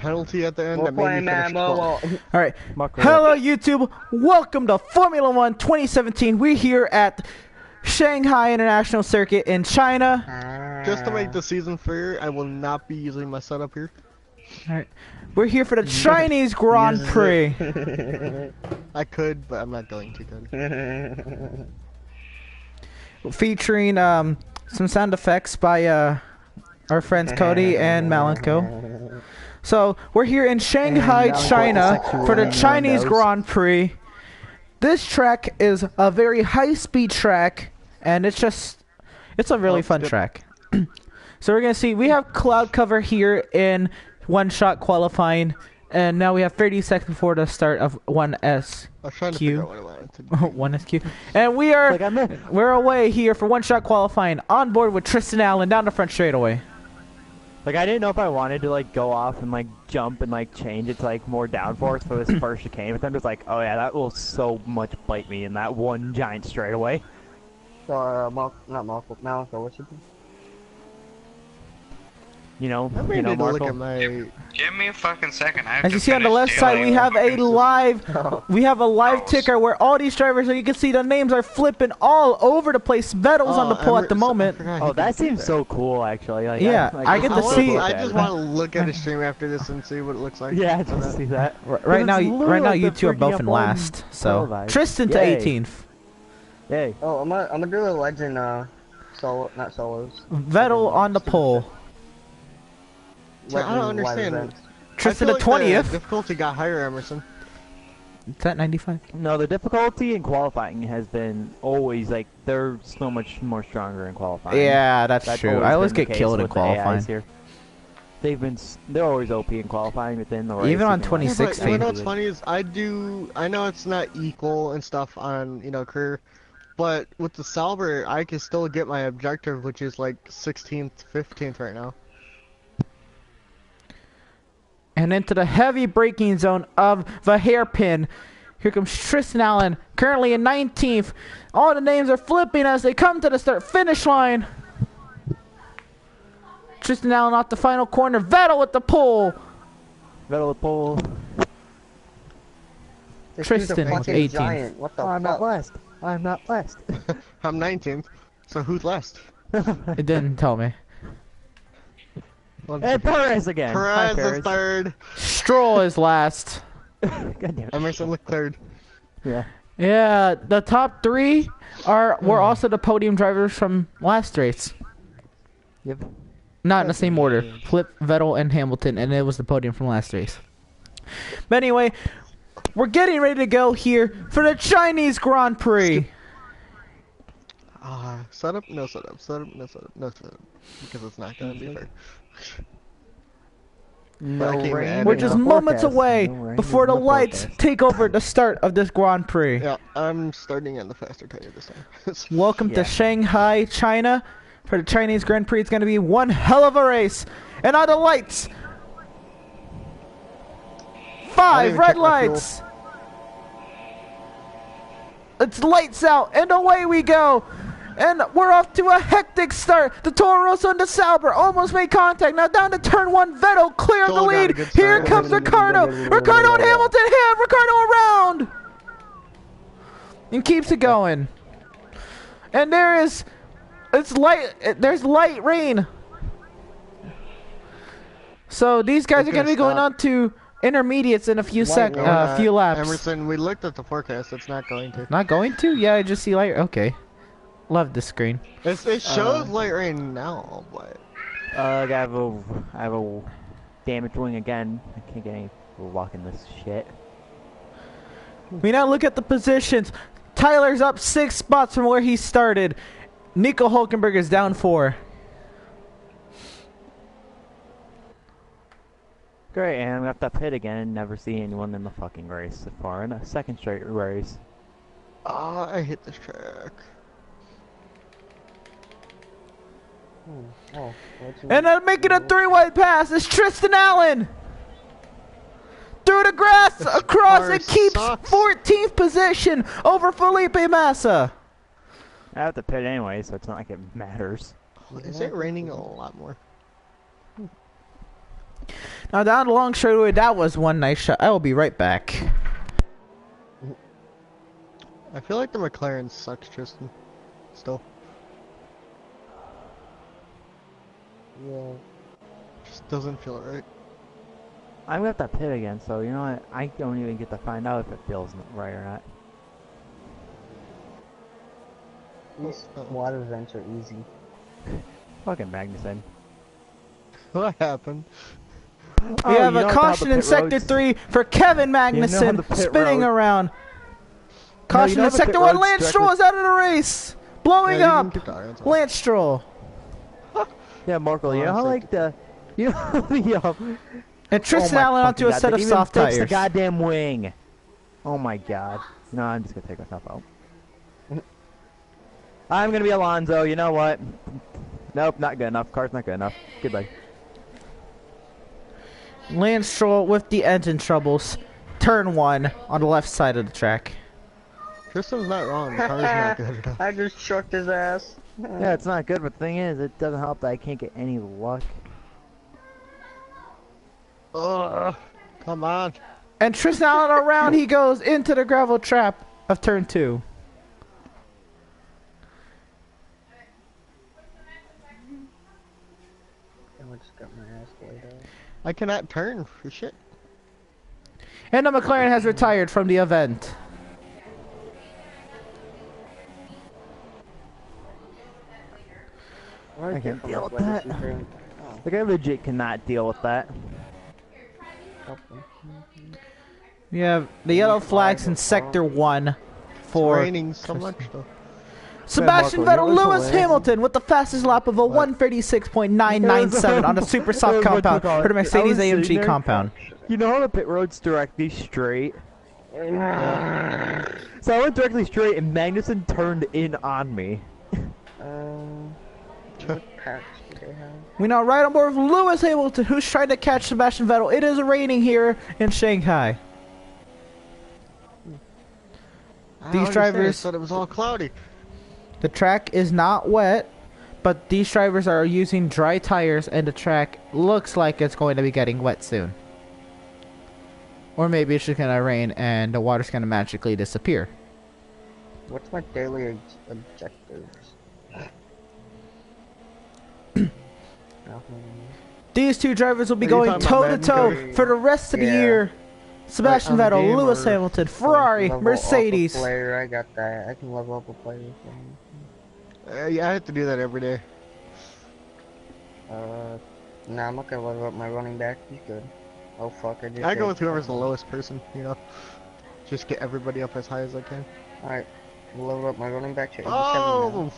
penalty at the end We're that made playing me finish Mammo. 12th. All right. Markel. Hello, YouTube. Welcome to Formula One 2017. We're here at Shanghai International Circuit in China. Just to make the season fair, I will not be using my setup here. All right. We're here for the Chinese Grand Prix. I could, but I'm not going to. Good. Featuring some sound effects by our friends Cody and Malenko. So we're here in Shanghai, China for the Chinese Grand Prix. This track is a very high-speed track, and it's a really fun track. So we're gonna see, we have cloud cover here in one-shot qualifying, and now we have 30 seconds before the start of 1SQ. I was trying to figure out what I wanted to do. 1SQ. And we're away here for one-shot qualifying, on board with Tristen Allen down the front straightaway. Like, I didn't know if I wanted to, like, go off and, like, jump and, like, change it to, like, more downforce for this first chicane, but I'm just like, oh yeah, that will so much bite me in that one giant straightaway. So, not Markel, Malenko, what's your name? You know, I mean, Markel. look at my... Give me a fucking second. I have As to you see on the finish left side, we dealing have a with live ticker where all these drivers, so you can see the names are flipping all over the place. Vettel's on the pole at the moment. Oh, that seems so cool, actually. Like, Yeah, I get to see. I just want to look at the stream after this and see what it looks like. Yeah, just see that. Right now, you two are both in last. So Tristan to 18th. Yay. Oh, I'm gonna do a legend, solo, not solos. Vettel on the pole. I don't understand. Tristan to the 20th. difficulty got higher, Emerson. It's at 95. No, the difficulty in qualifying has been always, like, they're so much more stronger in qualifying. Yeah, that's true. always I always been the get case killed in with the AIs qualifying. here. They're always OP in qualifying, but then the race Even on you can, 26 Yeah, but you know what's funny is I know it's not equal and stuff on, career, but with the Sauber, I can still get my objective, which is like 16th, 15th right now. And into the heavy braking zone of the hairpin. Here comes Tristen Allen, currently in 19th. All the names are flipping as they come to the start-finish line. Tristen Allen off the final corner. Vettel with the pole. Vettel with pole. Tristan with 18th. Giant. What the I'm fuck? not last. I'm not last. I'm 19th, so who's last? It didn't tell me. And Perez again. Perez Hi, is third. Stroll is last. God damn it. Emerson looked third. Yeah. Yeah, the top three were also the podium drivers from last race. Yep. Not in the same order. Flip, Vettel, and Hamilton, and it was the podium from last race. But anyway, we're getting ready to go here for the Chinese Grand Prix. Setup, no setup, setup, no setup, no setup. Because it's not gonna be fair. No rain. We're just moments away before the lights take over the start of this Grand Prix. Yeah, I'm starting on the faster tire this time. Welcome to Shanghai, China. For the Chinese Grand Prix, it's going to be one hell of a race. And on the lights. 5 red lights. It's lights out, and away we go. And we're off to a hectic start. The Toro Rosso and the Sauber almost made contact. Now down to turn 1, Vettel clear of the lead. Here comes Ricardo. Ricardo and Hamilton have Ricardo around. And keeps it going. And there's light rain. So these guys are going to be going on to intermediates in a few few laps. Emerson, we looked at the forecast. It's not going to. Not going to? Yeah, I just see light. Okay. Love this screen. It shows light rain now, but... I have a damaged wing again. I can't get any walking this shit. We now look at the positions. Tyler's up 6 spots from where he started. Nico Hulkenberg is down 4. Great, and I'm gonna have to pit again and never see anyone in the fucking race so far in a second straight race. I hit this track. And then making a 3-wide pass is Tristen Allen. Through the grass, across, and keeps 14th position over Felipe Massa. I have to pit anyway, so it's not like it matters. Is it raining a lot more? Now down the long straightaway, that was one nice shot. I will be right back. I feel like the McLaren sucks, Tristan. Still. Yeah. Just doesn't feel right. I'm at that pit again, so you know what? I don't even get to find out if it feels right or not. These water vents are easy. Fucking Magnuson. What happened? We have a caution in Sector 3 for Kevin Magnuson spinning around. Caution in Sector 1, Lance Stroll is out of the race. Blowing up. Lance Stroll. Yeah, Markel, you know how like the... You know the... And Tristan Allen onto a set of soft tires. The goddamn wing. Oh my god. No, I'm just gonna take myself out. I'm gonna be Alonso, you know what? Nope, not good enough. Car's not good enough. Goodbye. Lance Stroll with the engine troubles. Turn 1 on the left side of the track. Tristan's not wrong. The car's not good enough. I just chucked his ass. Yeah, it's not good, but the thing is, it doesn't help that I can't get any luck. Ugh. Come on. And Tristan Allen around he goes into the gravel trap of turn 2. I just got my ass laid out. I cannot turn for shit. And the McLaren has retired from the event. I can't deal with that. Like, I legit cannot deal with that. We have the yellow flags in Sector 1 for It's raining so much though. Sebastian Markel, Vettel, Lewis Hamilton with the fastest lap of a 136.997 on a super soft compound for the Mercedes AMG compound. You know how the pit road's directly straight? So I went directly straight and Magnuson turned in on me. What patch do they have? We now right on board with Lewis Hamilton, who's trying to catch Sebastian Vettel. It is raining here in Shanghai. These drivers thought it was all cloudy. The track is not wet, but these drivers are using dry tires and the track looks like it's going to be getting wet soon. Or maybe it's just going to rain and the water's going to magically disappear. What's my daily objectives? These two drivers will be going toe-to-toe for the rest of the year. Sebastian Vettel, Lewis Hamilton, Ferrari, Mercedes. Player, I got that. I can level up a player. Yeah, I have to do that every day. Nah, I'm not gonna level up my running back. He's good. Oh fuck, I go with whoever's the lowest person, you know. Just get everybody up as high as I can. Alright, level up my running back to 87 Oh! now.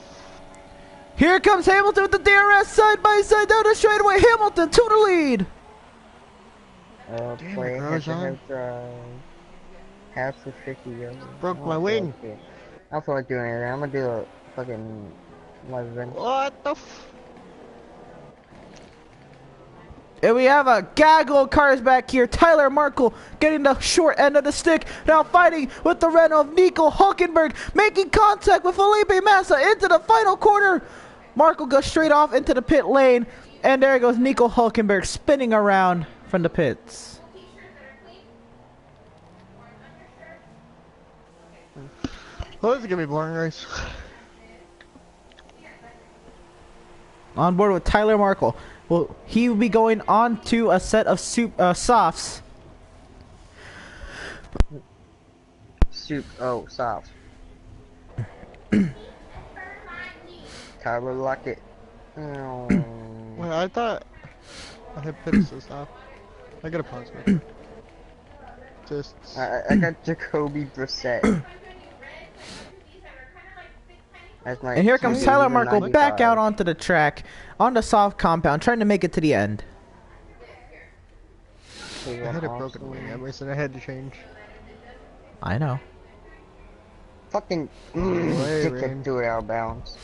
Here comes Hamilton with the DRS side by side down the straightaway. Hamilton to the lead. Damn Play it, head-to-head Grosjean. drive. Half for 50 yards. Broke my wing. I don't feel like doing anything. I'm gonna do a fucking live event. What the f... And we have a gaggle of cars back here. Tyler Markel getting the short end of the stick. Now fighting with the Renault of Nico Hulkenberg. Making contact with Felipe Massa into the final corner. Markel goes straight off into the pit lane. And there goes Nico Hulkenberg spinning around from the pits. Well, this is gonna be a boring race. On board with Tyler Markel. Well, he will be going on to a set of softs. Soft. Tyler Lockett. Oh. Wait, I thought I had pit assist off. I gotta pause me. Just... I got Jacoby Brissett. And here comes Tyler Markel back out onto the track on the soft compound, trying to make it to the end. I had a broken wing, Emerson. I had to change. I know. Fucking dickhead, do it out of bounds.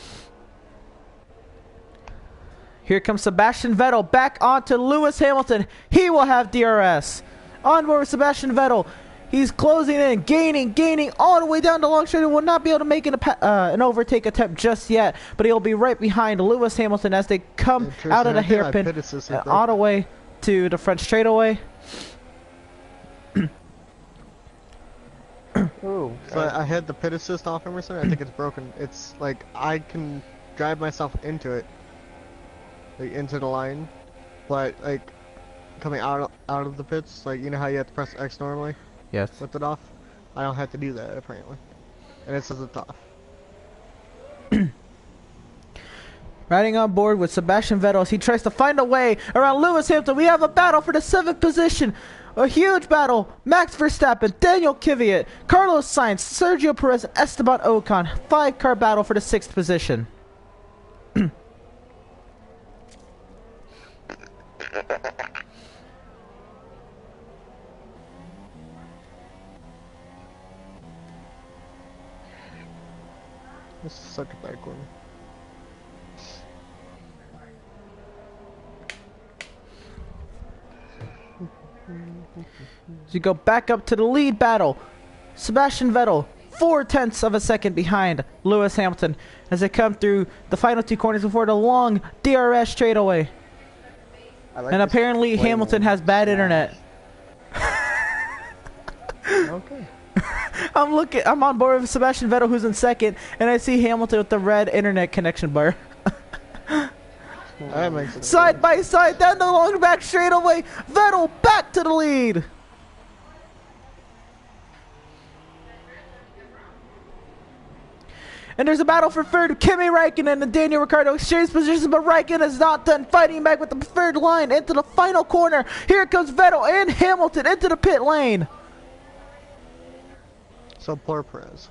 Here comes Sebastian Vettel back onto Lewis Hamilton. He will have DRS. On board with Sebastian Vettel. He's closing in, gaining all the way down the long straight. Will not be able to make an overtake attempt just yet, but he'll be right behind Lewis Hamilton as they come out of the hairpin all the way to the front straightaway. Ooh. So I had the pit assist off Emerson. I think it's broken. It's like I can drive myself into it, like into the line, but like coming out of the pits, like you know how you have to press X normally Yes. with it off. I don't have to do that apparently, and it says it's off. Riding on board with Sebastian Vettel as he tries to find a way around Lewis Hamilton. We have a battle for the 7th position. A huge battle. Max Verstappen, Daniel Kvyat, Carlos Sainz, Sergio Perez, and Esteban Ocon. 5-car battle for the 6th position. This is such a bad corner. As you go back up to the lead battle, Sebastian Vettel 0.4 of a second behind Lewis Hamilton as they come through the final 2 corners before the long DRS straightaway. Like And apparently Hamilton has bad internet. Okay. I'm on board with Sebastian Vettel who's in second, and I see Hamilton with the red internet connection bar. That makes sense. Side by side down the long back straightaway, Vettel back to the lead. And there's a battle for third. Kimi Räikkönen and Daniel Ricciardo exchange positions, but Räikkönen is not done fighting back with the preferred line into the final corner. Here comes Vettel and Hamilton into the pit lane. So poor Perez.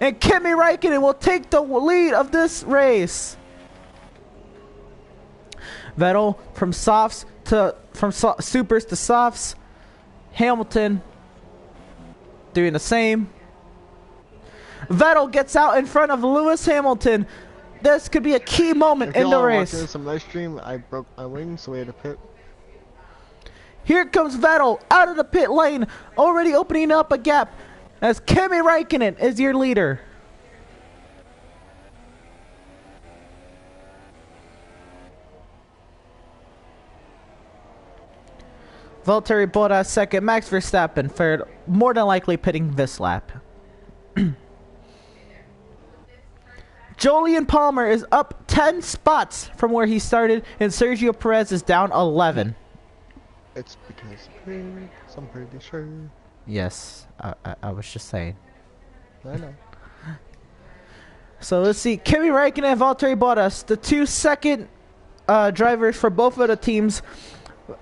And Kimi Räikkönen will take the lead of this race. Vettel from softs to supers to softs. Hamilton doing the same. Vettel gets out in front of Lewis Hamilton. This could be a key moment in the race. If y'all are watching this on live stream, I broke my wing, so we had to pit. Here comes Vettel out of the pit lane, already opening up a gap as Kimi Räikkönen is your leader. Valtteri Bottas second, Max Verstappen third, more than likely pitting this lap. Julian Palmer is up 10 spots from where he started, and Sergio Perez is down 11. It's because I'm pretty sure. Yes, I was just saying. I know. So let's see, Kimi Räikkönen and Valtteri Bottas, the 2 second drivers for both of the teams.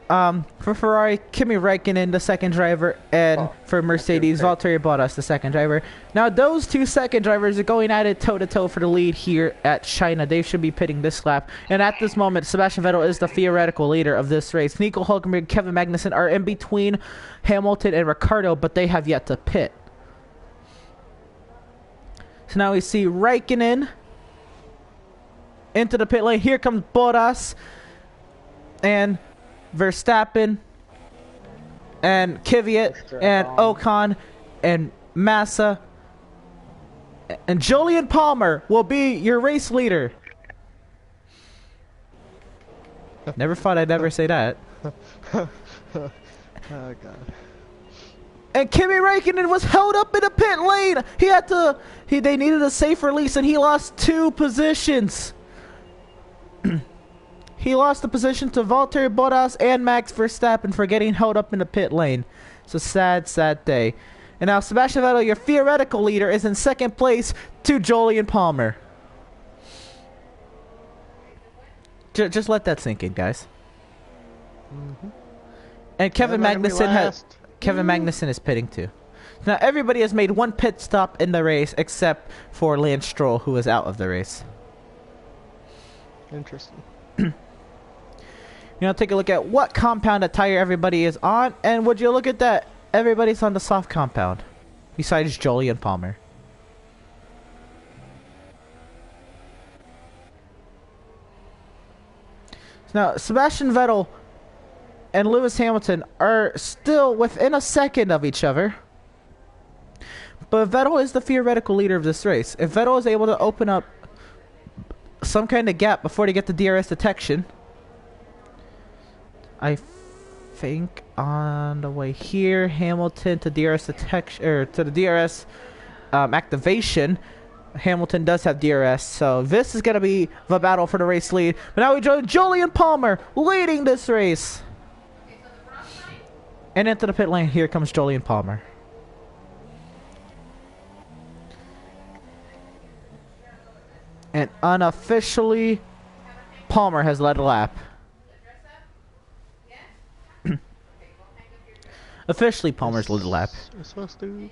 For Ferrari, Kimi Räikkönen, the second driver, and for Mercedes, Valtteri Bottas, the second driver. Now, those 2 second drivers are going at it toe-to-toe for the lead here at China. They should be pitting this lap. And at this moment, Sebastian Vettel is the theoretical leader of this race. Nico Hülkenberg and Kevin Magnussen are in between Hamilton and Ricciardo, but they have yet to pit. So now we see Räikkönen into the pit lane. Here comes Bottas and Verstappen and Kvyat and Ocon and Massa and Julian Palmer will be your race leader. Never thought I'd ever say that. Oh god. And Kimi Räikkönen was held up in the pit lane. They needed a safe release and he lost 2 positions. He lost the position to Valtteri Bottas and Max Verstappen for getting held up in the pit lane. It's a sad, sad day. And now Sebastian Vettel, your theoretical leader, is in second place to Julian Palmer. Just let that sink in, guys. And Kevin Magnussen is pitting too. Now everybody has made 1 pit stop in the race except for Lance Stroll, who is out of the race. Interesting. You know, take a look at what compound of tire everybody is on, and would you look at that? Everybody's on the soft compound, besides Julian Palmer. Now, Sebastian Vettel and Lewis Hamilton are still within a second of each other, but Vettel is the theoretical leader of this race. If Vettel is able to open up some kind of gap before they get the DRS detection, I think on the way here, Hamilton to DRS detection, or to the DRS activation. Hamilton does have DRS, so this is gonna be the battle for the race lead. But now we join Julian Palmer leading this race. And into the pit lane, here comes Julian Palmer. And unofficially, Palmer has led a lap. Officially, Palmer's led a lap. I'm supposed to.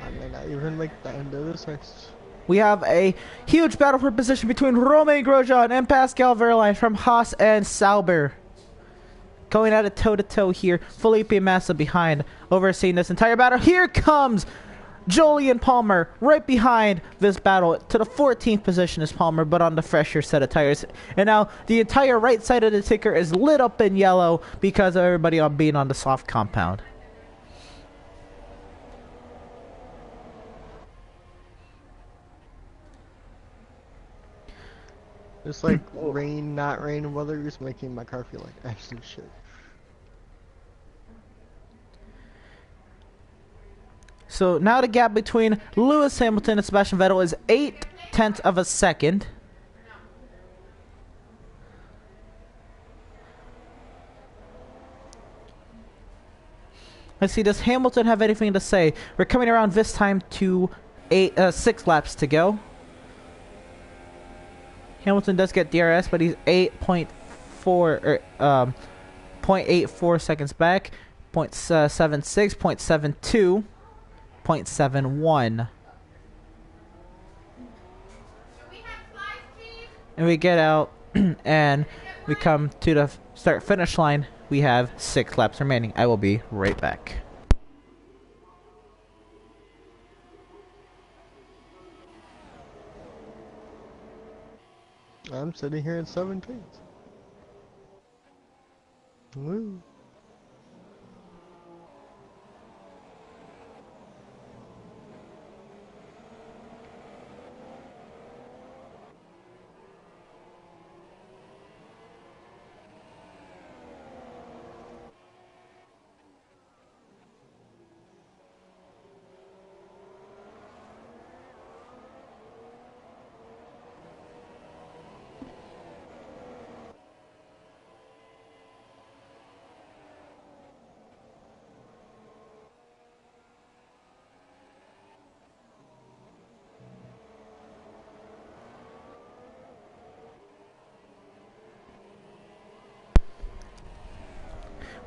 I may not even make the end of this race. We have a huge battle for position between Romain Grosjean and Pascal Wehrlein from Haas and Sauber. Going at it toe-to-toe here. Felipe Massa behind, overseeing this entire battle. Here comes Julian Palmer right behind this battle. To the 14th position is Palmer, but on the fresher set of tires. And now the entire right side of the ticker is lit up in yellow because of everybody on being on the soft compound. Just like rain, not rain weather is making my car feel like absolute shit. So now the gap between Lewis Hamilton and Sebastian Vettel is 0.8 of a second. Let's see, does Hamilton have anything to say? We're coming around this time to 6 laps to go. Hamilton does get DRS, but he's 8.4 or 0.84 seconds back. 0.76, 0.72, 0.71. And we get out and we come to the start finish line. We have 6 laps remaining. I will be right back. I'm sitting here at 17th. Woo.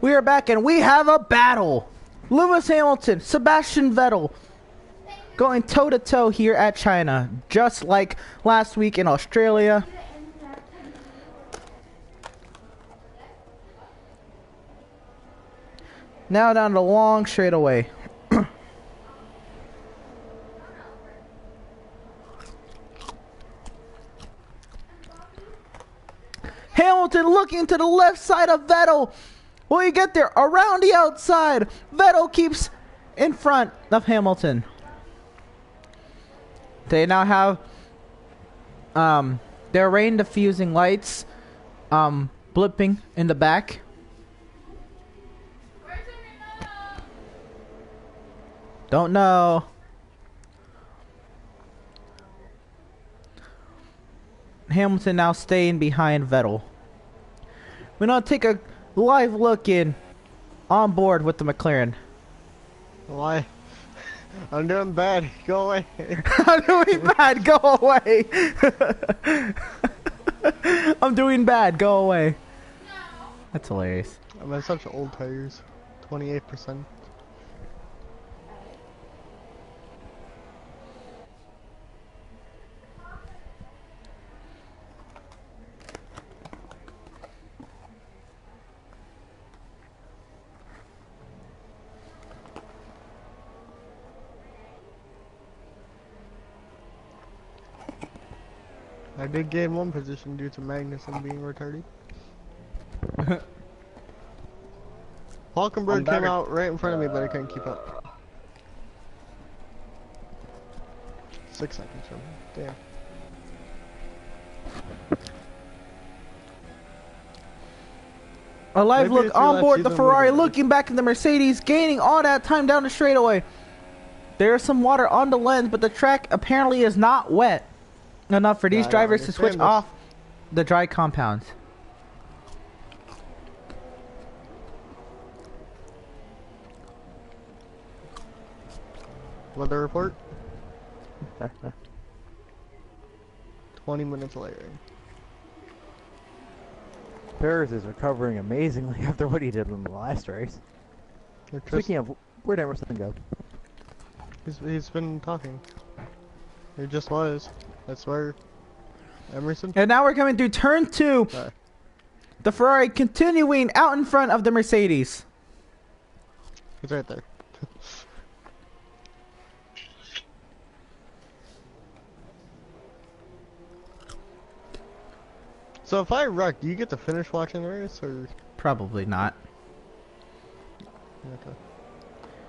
We are back and we have a battle. Lewis Hamilton, Sebastian Vettel going toe-to-toe here at China, just like last week in Australia. Now down the long straightaway. Hamilton looking to the left side of Vettel. Will he get there? Around the outside. Vettel keeps in front of Hamilton. They now have their rain diffusing lights blipping in the back. Don't know. Hamilton now staying behind Vettel. We're gonna take a live look in on board with the McLaren. Why? I'm doing bad. Go away. I'm doing bad. Go away. I'm doing bad. Go away. That's hilarious. I'm on such old tires. 28%. I did gain 1 position due to Magnussen being retarded. Hulkenberg came out right in front of me, but I couldn't keep up. 6 seconds from me. Damn. A live Maybe look it's your on left, board she's the on Ferrari, the right. looking back at the Mercedes, gaining all that time down the straightaway. There is some water on the lens, but the track apparently is not wet enough for these I don't drivers to switch understand this. off the dry compounds. Weather report. 20 minutes later. Paris is recovering amazingly after what he did in the last race. Speaking of, where'd Emerson go? He's been talking. He just was. I swear. Emerson? And now we're coming through turn 2. The Ferrari continuing out in front of the Mercedes. He's right there. So if I wreck, do you get to finish watching the race, or? Probably not. Okay.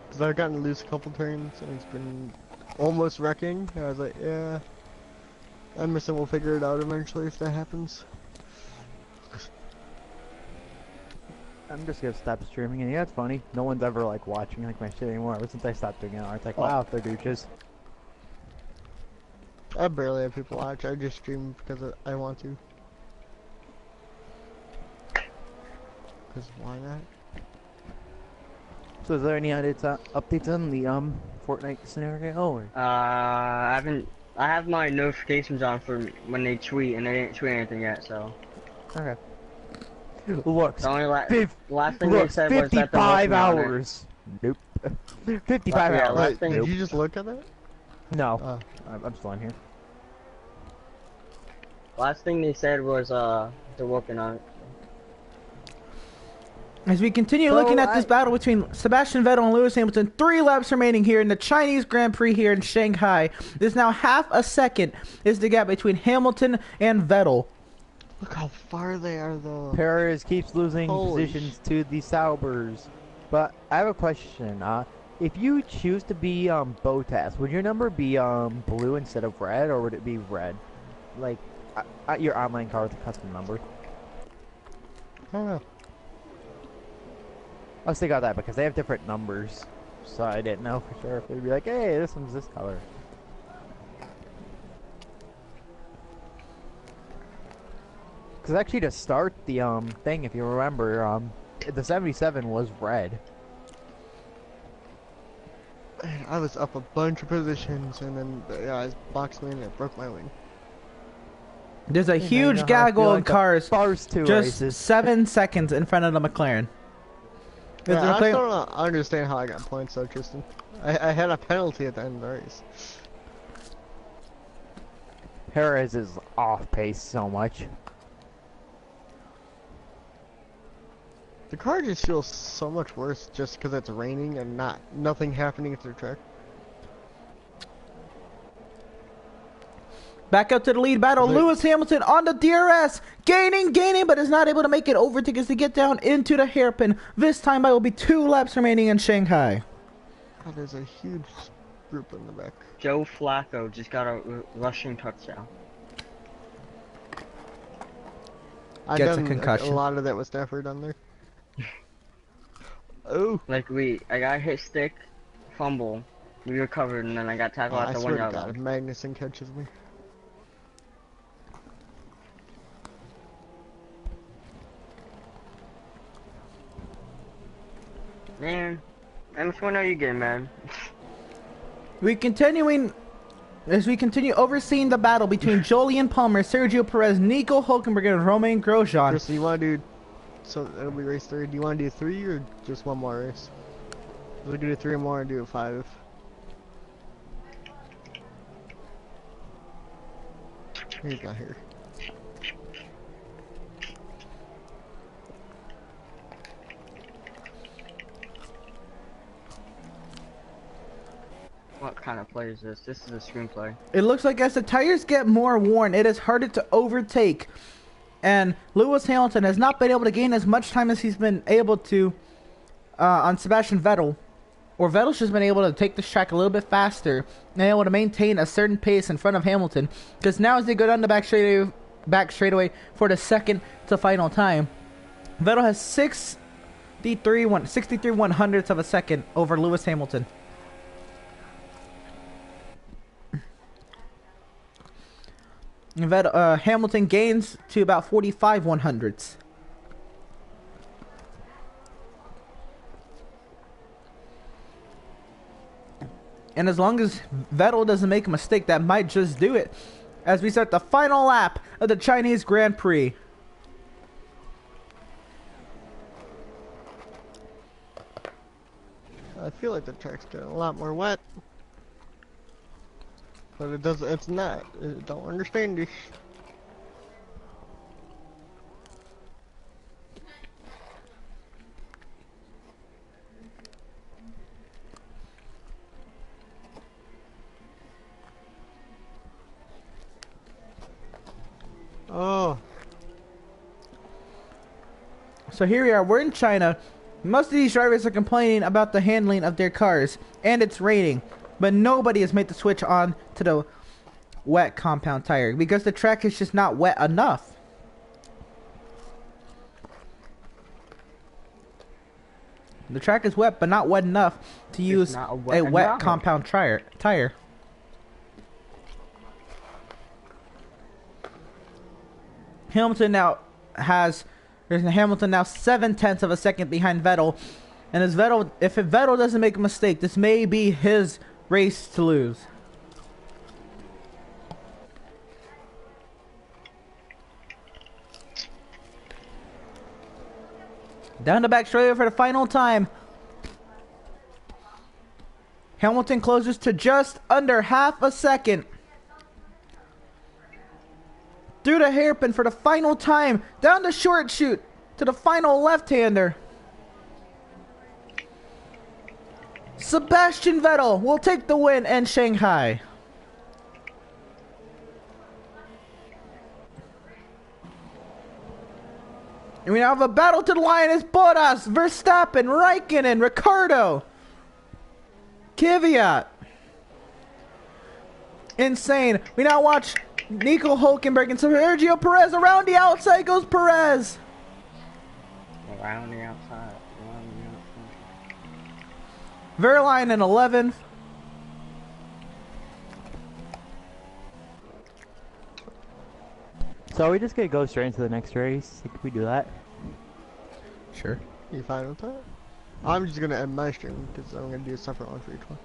Because I've gotten to lose a couple turns, and it's been almost wrecking. And I was like, yeah. Emerson will figure it out eventually if that happens. I'm just gonna stop streaming, and yeah, it's funny. No one's ever like watching like my shit anymore. Ever since I stopped doing it, it's like, wow, they're douches. I barely have people watch. I just stream because I want to. Because why not? So is there any updates on the Fortnite scenario? Or? I have my notifications on for when they tweet, and they didn't tweet anything yet, so. Okay. Looks. The only last thing looks they said was that they're 55 working on it. hours. Nope. 55 Yeah, hours. last Wait, thing- did you just look at that? No. Oh. I'm still on here. Last thing they said was they're working on it. As we continue So looking at this battle between Sebastian Vettel and Lewis Hamilton, 3 laps remaining here in the Chinese Grand Prix here in Shanghai. There's now half a second is the gap between Hamilton and Vettel. Look how far they are, though. Perez keeps losing Holy positions to the Saubers. But I have a question. If you choose to be Bottas, would your number be blue instead of red, or would it be red? Like your online car with a custom number. I don't know. I was thinking about that because they have different numbers, so I didn't know for sure if they'd be like, hey, this one's this color. Because actually, to start the thing, if you remember, the 77 was red. Man, I was up a bunch of positions, and then the guys boxed me and it broke my wing. There's a Hey, man, huge you know how I gaggle feel of like the cars First two just races. 7 seconds in front of the McLaren. Yeah, the I McLaren- still don't understand how I got points though, Tristan. I had a penalty at the end of the race. Perez is off pace so much. The car just feels so much worse just because it's raining and nothing happening at the track. Back up to the lead battle. Wait. Lewis Hamilton on the DRS. Gaining, but is not able to make it over tickets to get down into the hairpin. This time there will be 2 laps remaining in Shanghai. God, there's a huge group in the back. Joe Flacco just got a rushing touchdown. I Gets a done concussion. a lot of that with Stafford on there. Oh, Like I got hit stick, fumble, we recovered, and then I got tackled I at the swear 1 to yard God, line. if Magnuson catches me. Man, Emerson, when are you getting, man? As we continue overseeing the battle between Jolyon Palmer, Sergio Perez, Nico Hulkenberg, and Romain Grosjean. Chris, do you want to do? So it'll be race 3. Do you want to do 3 or just 1 more race? We could do 3 more and do 5. What you got here? What kind of play is this? This is a screenplay. It looks like as the tires get more worn, it is harder to overtake. And Lewis Hamilton has not been able to gain as much time as he's been able to on Sebastian Vettel. Or Vettel's just been able to take this track a little bit faster and able to maintain a certain pace in front of Hamilton. Because now as they go down the back straightaway for the second to final time, Vettel has 63 one hundredths of a second over Lewis Hamilton. Hamilton gains to about 45 one hundredths. And as long as Vettel doesn't make a mistake, that might just do it. As we start the final lap of the Chinese Grand Prix. I feel like the track's getting a lot more wet. But it doesn't, it's not. I don't understand this. Oh. So here we are, we're in China. Most of these drivers are complaining about the handling of their cars, and it's raining. But nobody has made the switch on to the wet compound tire, because the track is just not wet enough. The track is wet, but not wet enough to use a wet compound tire. Hamilton now 7/10 of a second behind Vettel, and if Vettel doesn't make a mistake, this may be his race to lose. Down the back straight for the final time. Hamilton closes to just under half a second. Through the hairpin for the final time. Down the short chute to the final left-hander. Sebastian Vettel will take the win in Shanghai. And we now have a battle to the line. It's Bottas, Verstappen, Raikkonen, Ricciardo, Kvyat. Insane. We now watch Nico Hulkenberg and Sergio Perez. Around the outside goes Perez. Around the outside. Verline in 11th. So are we just gonna go straight into the next race? Can we do that? Sure. You fine with that? I'm just gonna end my stream because I'm gonna do a separate one for each one.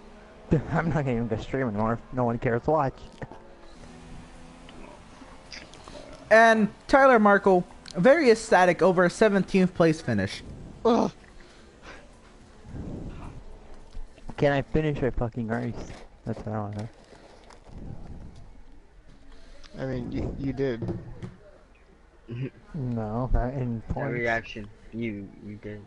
I'm not gonna even go stream anymore. No one cares to watch. And Tyler Markel, very ecstatic over a 17th place finish. Ugh. Can I finish a fucking race? That's what I want to know. I mean, you did. No, not in That points. reaction. You did.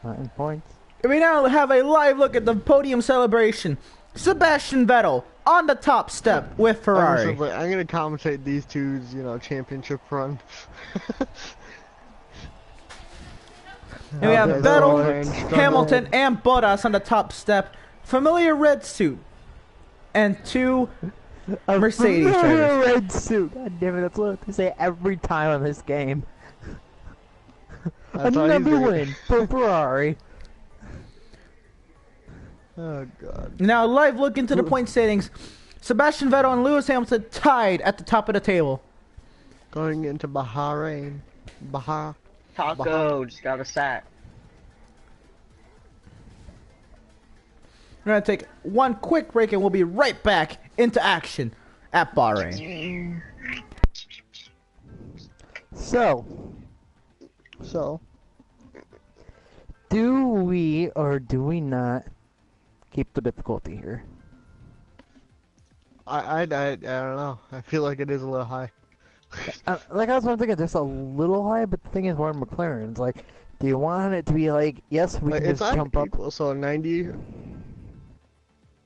Not in points. We now have a live look at the podium celebration. Sebastian Vettel on the top step with Ferrari. I'm gonna commentate these two's, championship run. And we have Okay, Vettel, so- Hamilton, and Bottas on the top step. Familiar red suit. And two Mercedes drivers. Red suit. God damn it, that's what they say every time on this game. That's all he's Another doing. win for Ferrari. Oh god. Now live look into the point standings. Sebastian Vettel and Lewis Hamilton tied at the top of the table. Going into Bahrain. Taco just got a sack. We're going to take one quick break and we'll be right back into action at Bahrain. So, do we or do we not keep the difficulty here? I don't know. I feel like it is a little high. Like I was thinking, just a little high, but the thing is, we're in McLaren's. Like, do you want it to be like, yes, we can It's just jump up? equal, so 90.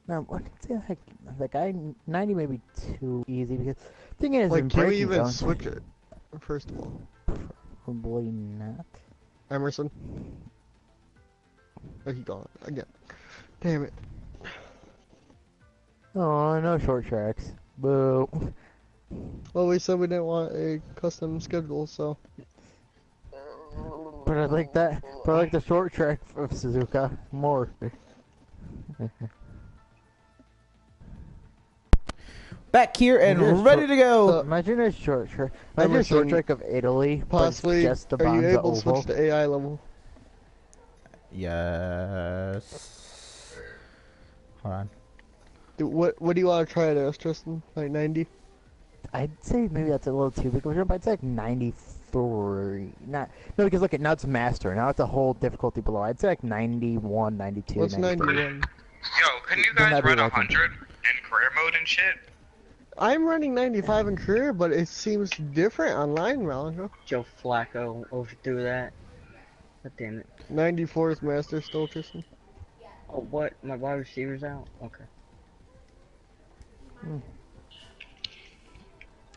No, like 90 may be too easy because the thing is, Like, in can we braking even zones, switch it? First of all, Probably not. Emerson. Oh, he gone again. Damn it. Oh, no short tracks. Boo. Well, we said we didn't want a custom schedule, so. like that. But I like the short track of Suzuka more. Back here and ready to go. Imagine a short track. Imagine a short track of Italy, Possibly, but just the are you Bonza able to Oval. switch to AI level? Yes. Hold on. What do you want to try there, Tristan? Like 90? I'd say maybe that's a little too big of a jump. I'd say like 93. No, because look at now it's master. Now it's a whole difficulty below. I'd say like 91, 92. What's 93. 91? Yo, couldn't you Then guys that'd be run like 100 in career mode and shit? I'm running 95 in career, but it seems different online, Malenko. Joe Flacco overthrew that. God damn it. 94 is master still, Tristan. Oh, what? My wide receiver's out? Okay.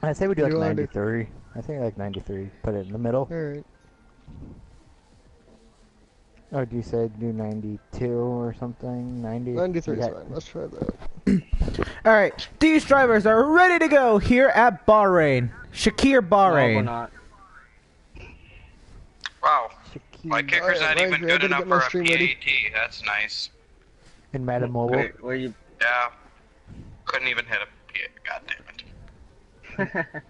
I'd say we do like You wanna do- 93. I think like 93. Put it in the middle. Alright. Or do you say do 92 or something? 90? 93 is Okay. fine. Let's try that. Alright, these drivers are ready to go here at Bahrain. Shakir No, we're Bahrain. not. Wow, Shakir my kicker's not Alright, even I good gotta enough get my for a stream ready. PAT. That's nice. in Madden Mobile. Wait, where you? Yeah. Couldn't even hit a PAT. God damn it.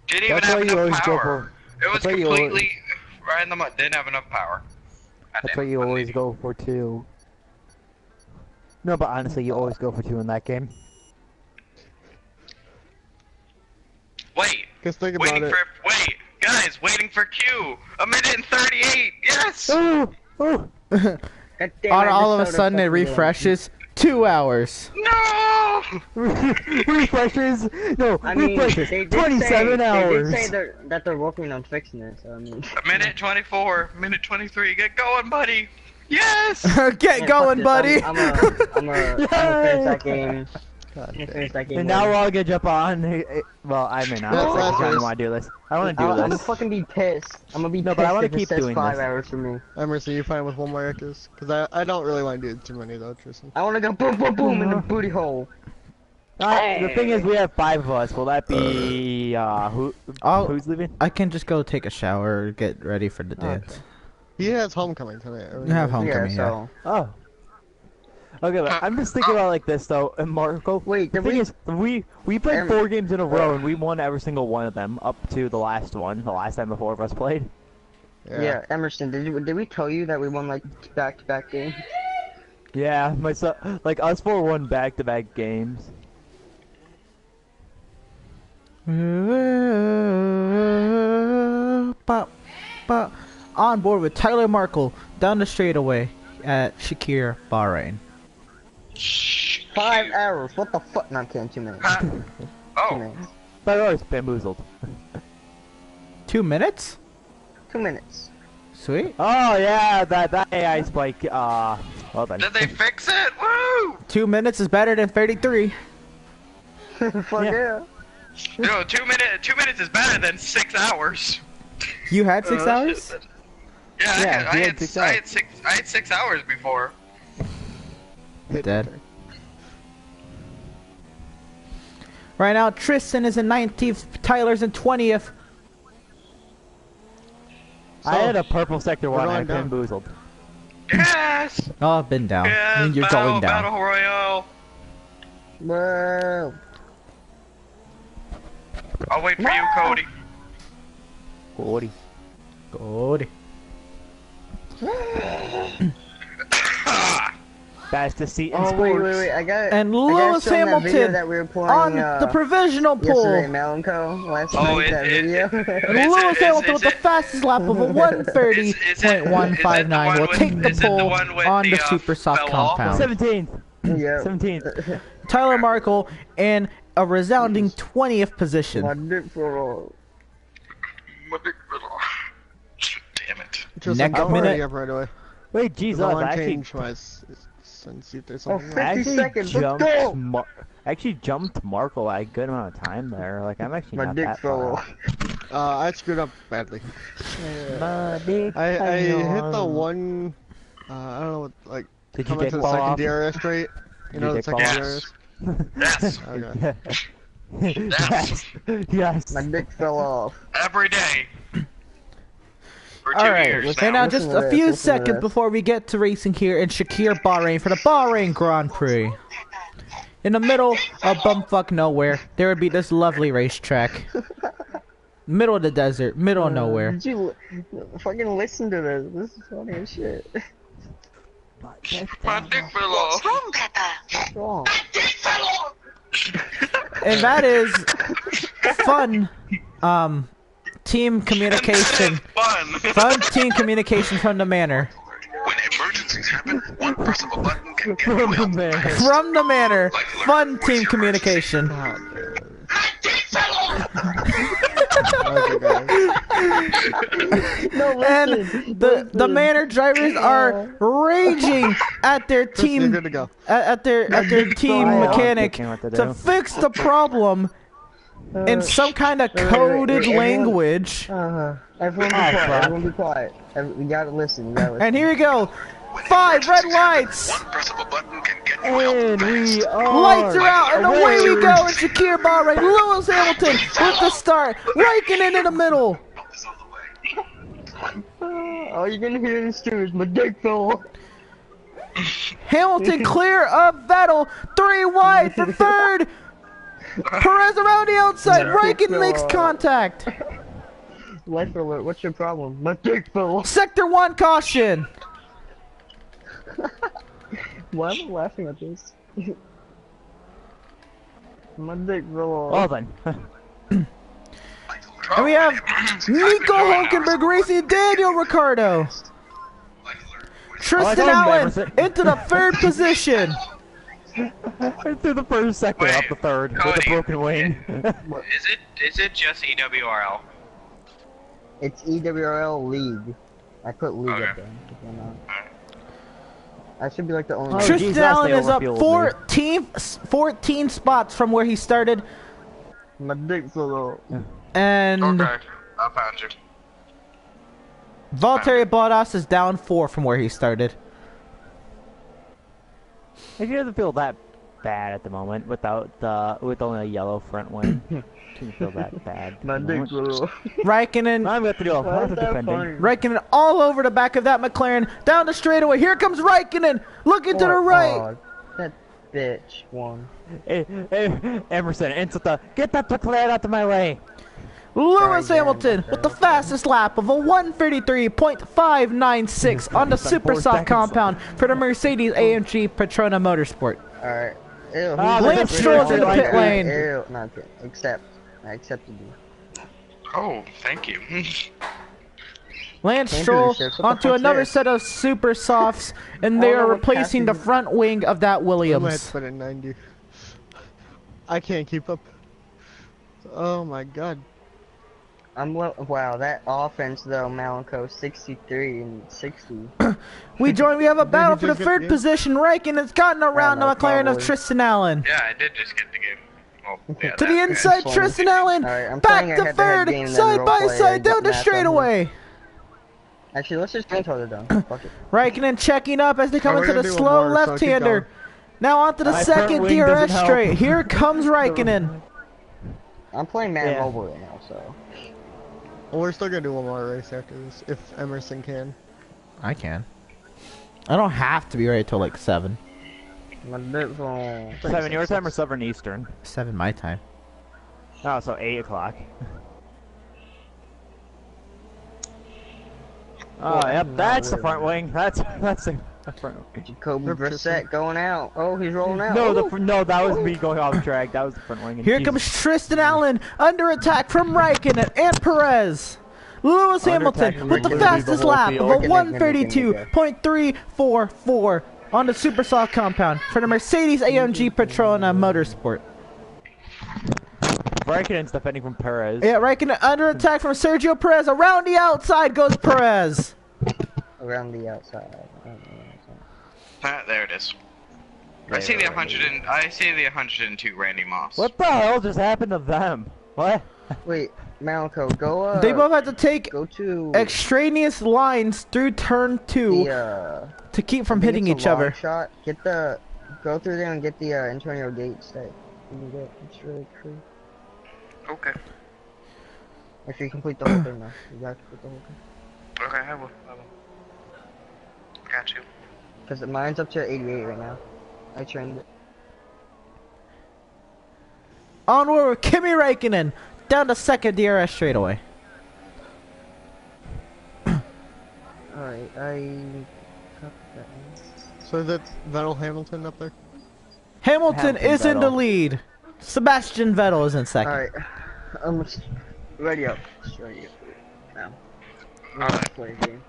Didn't even That's why have you always enough go power. It was that's why you always- completely right in the mud. Didn't have enough power. That's why you always go for 2. No, but honestly, you always go for 2 in that game. Wait. Just think about Waiting it. for wait, guys, waiting for Q. 1:38. Yes. Oh! Oh! God damn, On I all of just a saw the sudden it fucking refreshes. 2 hours. No. Refreshes? No, I mean, refreshes. they did 27 say, hours. They did say that they're working on fixing it, so I mean. 1:24. 1:23. Get going, buddy. Yes. Get Yeah, going, fuck buddy. this. I'm gonna finish that game. I'm gonna finish that game. And now we're all gonna jump on. Well, I may not. No, I that's- want to do this. I want to do I'm gonna this. fucking be pissed. I'm gonna be No, pissed but I wanna if it keep says doing 5 this. hours for me. Emerson, you fine with one more Ekis? Because I don't really want to do too many though, Tristan. I wanna go boom boom boom in the booty hole. The thing is, we have 5 of us. Will that be who's leaving? I can just go take a shower, get ready for the dance. He has homecoming tonight. You have homecoming, Yeah, yeah. so. Oh. Okay, but I'm just thinking about it like this though, and Marco. Wait, the did thing we- is, we played 4 games in a row, and we won every single one of them up to the last one. The last time the 4 of us played. Yeah, Emerson, did we tell you that we won like back-to-back games? Yeah, myself, like us 4 won back-to-back games. On board with Tyler Markel down the straightaway at Shakir Bahrain. 5 hours. What the fuck? No, I'm kidding. 2 minutes. 2 Oh. minutes. By the way, it's bamboozled. 2 minutes? 2 minutes. Sweet. Oh yeah, that AI spike. Well then. Did they fix it? Woo! 2 minutes is better than 33. Fuck yeah. No, 2 minutes is better than 6 hours. You had 6 hours? Yeah, Yeah, I he had had 6 I had 6 hours before. Dead. Right now, Tristen is in 19th, Tyler's in 20th. I had a purple sector we're one. I going down. bamboozled. Yes! Oh, I've been down. Yes! You're battle, going down. Battle Royale! Bro. I'll wait for you, Cody. Cody. Good. Fastest seat in Oh sports. wait, I got. And I gotta Lewis show them that video Hamilton that we were playing on the provisional yesterday, pool. Melanco last Oh, night. That video. Lewis Hamilton with the fastest lap of a Is it the 130.159 one will with- take the is it the pole one with on the, the super soft fell off? compound. 17th. yeah. 17th. Tyler Markel in a resounding 20th position. My dick for Damn it. Just Next I'm minute. already up right away. Wait, Jesus, I I want to actually, change my and see if there's Oh, something. I else. 50 seconds, let's jumped go! actually jumped Marco a good amount of time there. Like I'm actually My not dick that fell far. off. I screwed up badly. My dick I fell hit the off. one. I don't know what like. Did you Coming dick to the fall second off? DRS straight. You Did know your the dick fall second off? DRS. Yes. Okay. yes. Yes. My dick fell off. Every day. For 2 Alright, years and now. now just Listen to a this, few listen to seconds this. before we get to racing here in Shakir, Bahrain for the Bahrain Grand Prix. In the middle of bumfuck nowhere, there would be this lovely racetrack. Middle of the desert, middle of nowhere. Did you fucking listen to this? This is funny as shit. My dick fell off. What's wrong? And that is fun, team communication. Fun team communication from the manor. When emergencies happen, one press of a button can get From you the help. manor. From the manor, fun team communication. Okay, guys. No, And listen. the manor drivers are raging at their Chris, you're team good to go. at their team I am mechanic thinking what to to do. fix the problem in some kind of coded everyone- language. Everyone be quiet. Everyone be quiet. We gotta listen. We gotta listen. And here we go. 5 red lights. One press of a button can get you help And we fast. are Lights are out, and away we away. go in Shakir, Bahrain. Lewis Hamilton with the start. Raikkonen in the middle. Help is on the way. All you're gonna hear in the stew is my dick fell off. Hamilton clear of Vettel. 3 wide for third. Perez around the outside. Raikkonen makes contact. Life alert. What's your problem? My dick fell off. Sector 1 caution. Why am I laughing at this? My dick fell off. Well then. And we have Nico Hulkenberg racing Daniel Ricciardo. Tristan told him, Allen Emerson. into the 3rd position. Through the first sector, Wait, up the third with a Cody. broken wing. Is it just EWRL? It's EWRL League. I put League Okay. up there. If you're not. I should be like the only Oh, one. Tristan Jesus, Allen they is up overfueled 14 spots from where he started. My dick fell off. And Okay, I found you. Valtteri Bottas is down 4 from where he started. It doesn't feel that bad at the moment without with only a yellow front wing. Doesn't feel that bad. at My the dick moment. fell off. Raikkonen, I'm going to do a Why lot is of that defending. funny? Raikkonen all over the back of that McLaren, down the straightaway. Here comes Raikkonen, looking to the right. Oh, that bitch won. Emerson, insult the get that McLaren out of my way. Lewis Sorry, Hamilton Dan. with the fastest lap of a 1:33.596 on the Less than 4 Supersoft seconds. compound for the Mercedes-AMG Petronas Motorsport. Alright. Ew, Ah, who's Lance this? Stroll's in the Ew, pit lane. Ew, not pit. Accept. I accepted you. Oh, thank you. Lance Can't do Stroll this shit. What the onto fuck's another this? set of Super Softs, and they I don't are know what replacing the passes- front wing of that I might Williams. put it 90. I can't keep up. Oh my god. Wow, that offense though, Malenko, 63 and 60. We have a battle for the just get 3rd the game? position. Raikkonen's gotten around the no, McLaren of probably. Tristan Allen. Yeah, I did just get the game. Oh, yeah, To the that- inside, fun. Tristan Allen, Alright, I'm back playing a to head-to-head 3rd, game, then side by roleplay, side, down the match on straightaway. Actually, let's just cancel it done. Fuck it. Raikkonen checking up as they come Oh, we're into the gonna do slow one more, so keep left-hander. going. Now onto the My front second wing DRS doesn't help. straight. Here comes Raikkonen. I'm playing Madden Yeah. Mobile right now, so. Well, we're still gonna do one more race after this, if Emerson can. I can. I don't have to be ready till like 7. My dick fell off. 7 your time or 7 Eastern? 7 my time. Oh, so 8 o'clock. Oh, yep, that's the front wing. That's the front wing. Jacoby Rip Tristan. Brissett going out. Oh, he's rolling out. No, Ooh. no, that was me going off track. That was the front wing. and Here Jesus. comes Tristan Allen under attack from Raikkonen and Perez. Lewis Under Hamilton attack, with the literally fastest the whole lap field. of a 1:32.344 on the Supersoft compound for the Mercedes-AMG Petronas Motorsport. Raikkonen's defending from Perez. Yeah, Raikkonen under attack from Sergio Perez. Around the outside goes Perez. Around the outside. There it is. I see the 102 Randy Moss. What the hell just happened to them? What? Wait, Malco, go They both have to take go to extraneous lines through turn 2 the to keep from I think hitting it's a each other. long shot. Go through there and get the Antonio Gates that you can get. It's really cool. Okay. If you complete the whole thing though. You gotta complete the whole thing. Okay, I will. Got you. Because mine's up to 88 right now. I trained it. Onward with Kimi Räikkönen. Down to second DRS straight away. Alright, I... cut that one. So is it Vettel Hamilton up there? Hamilton is in the Vettel. lead. Sebastian Vettel is in second. Alright. I'm ready up. Just ready up. Now. Alright. Play the game.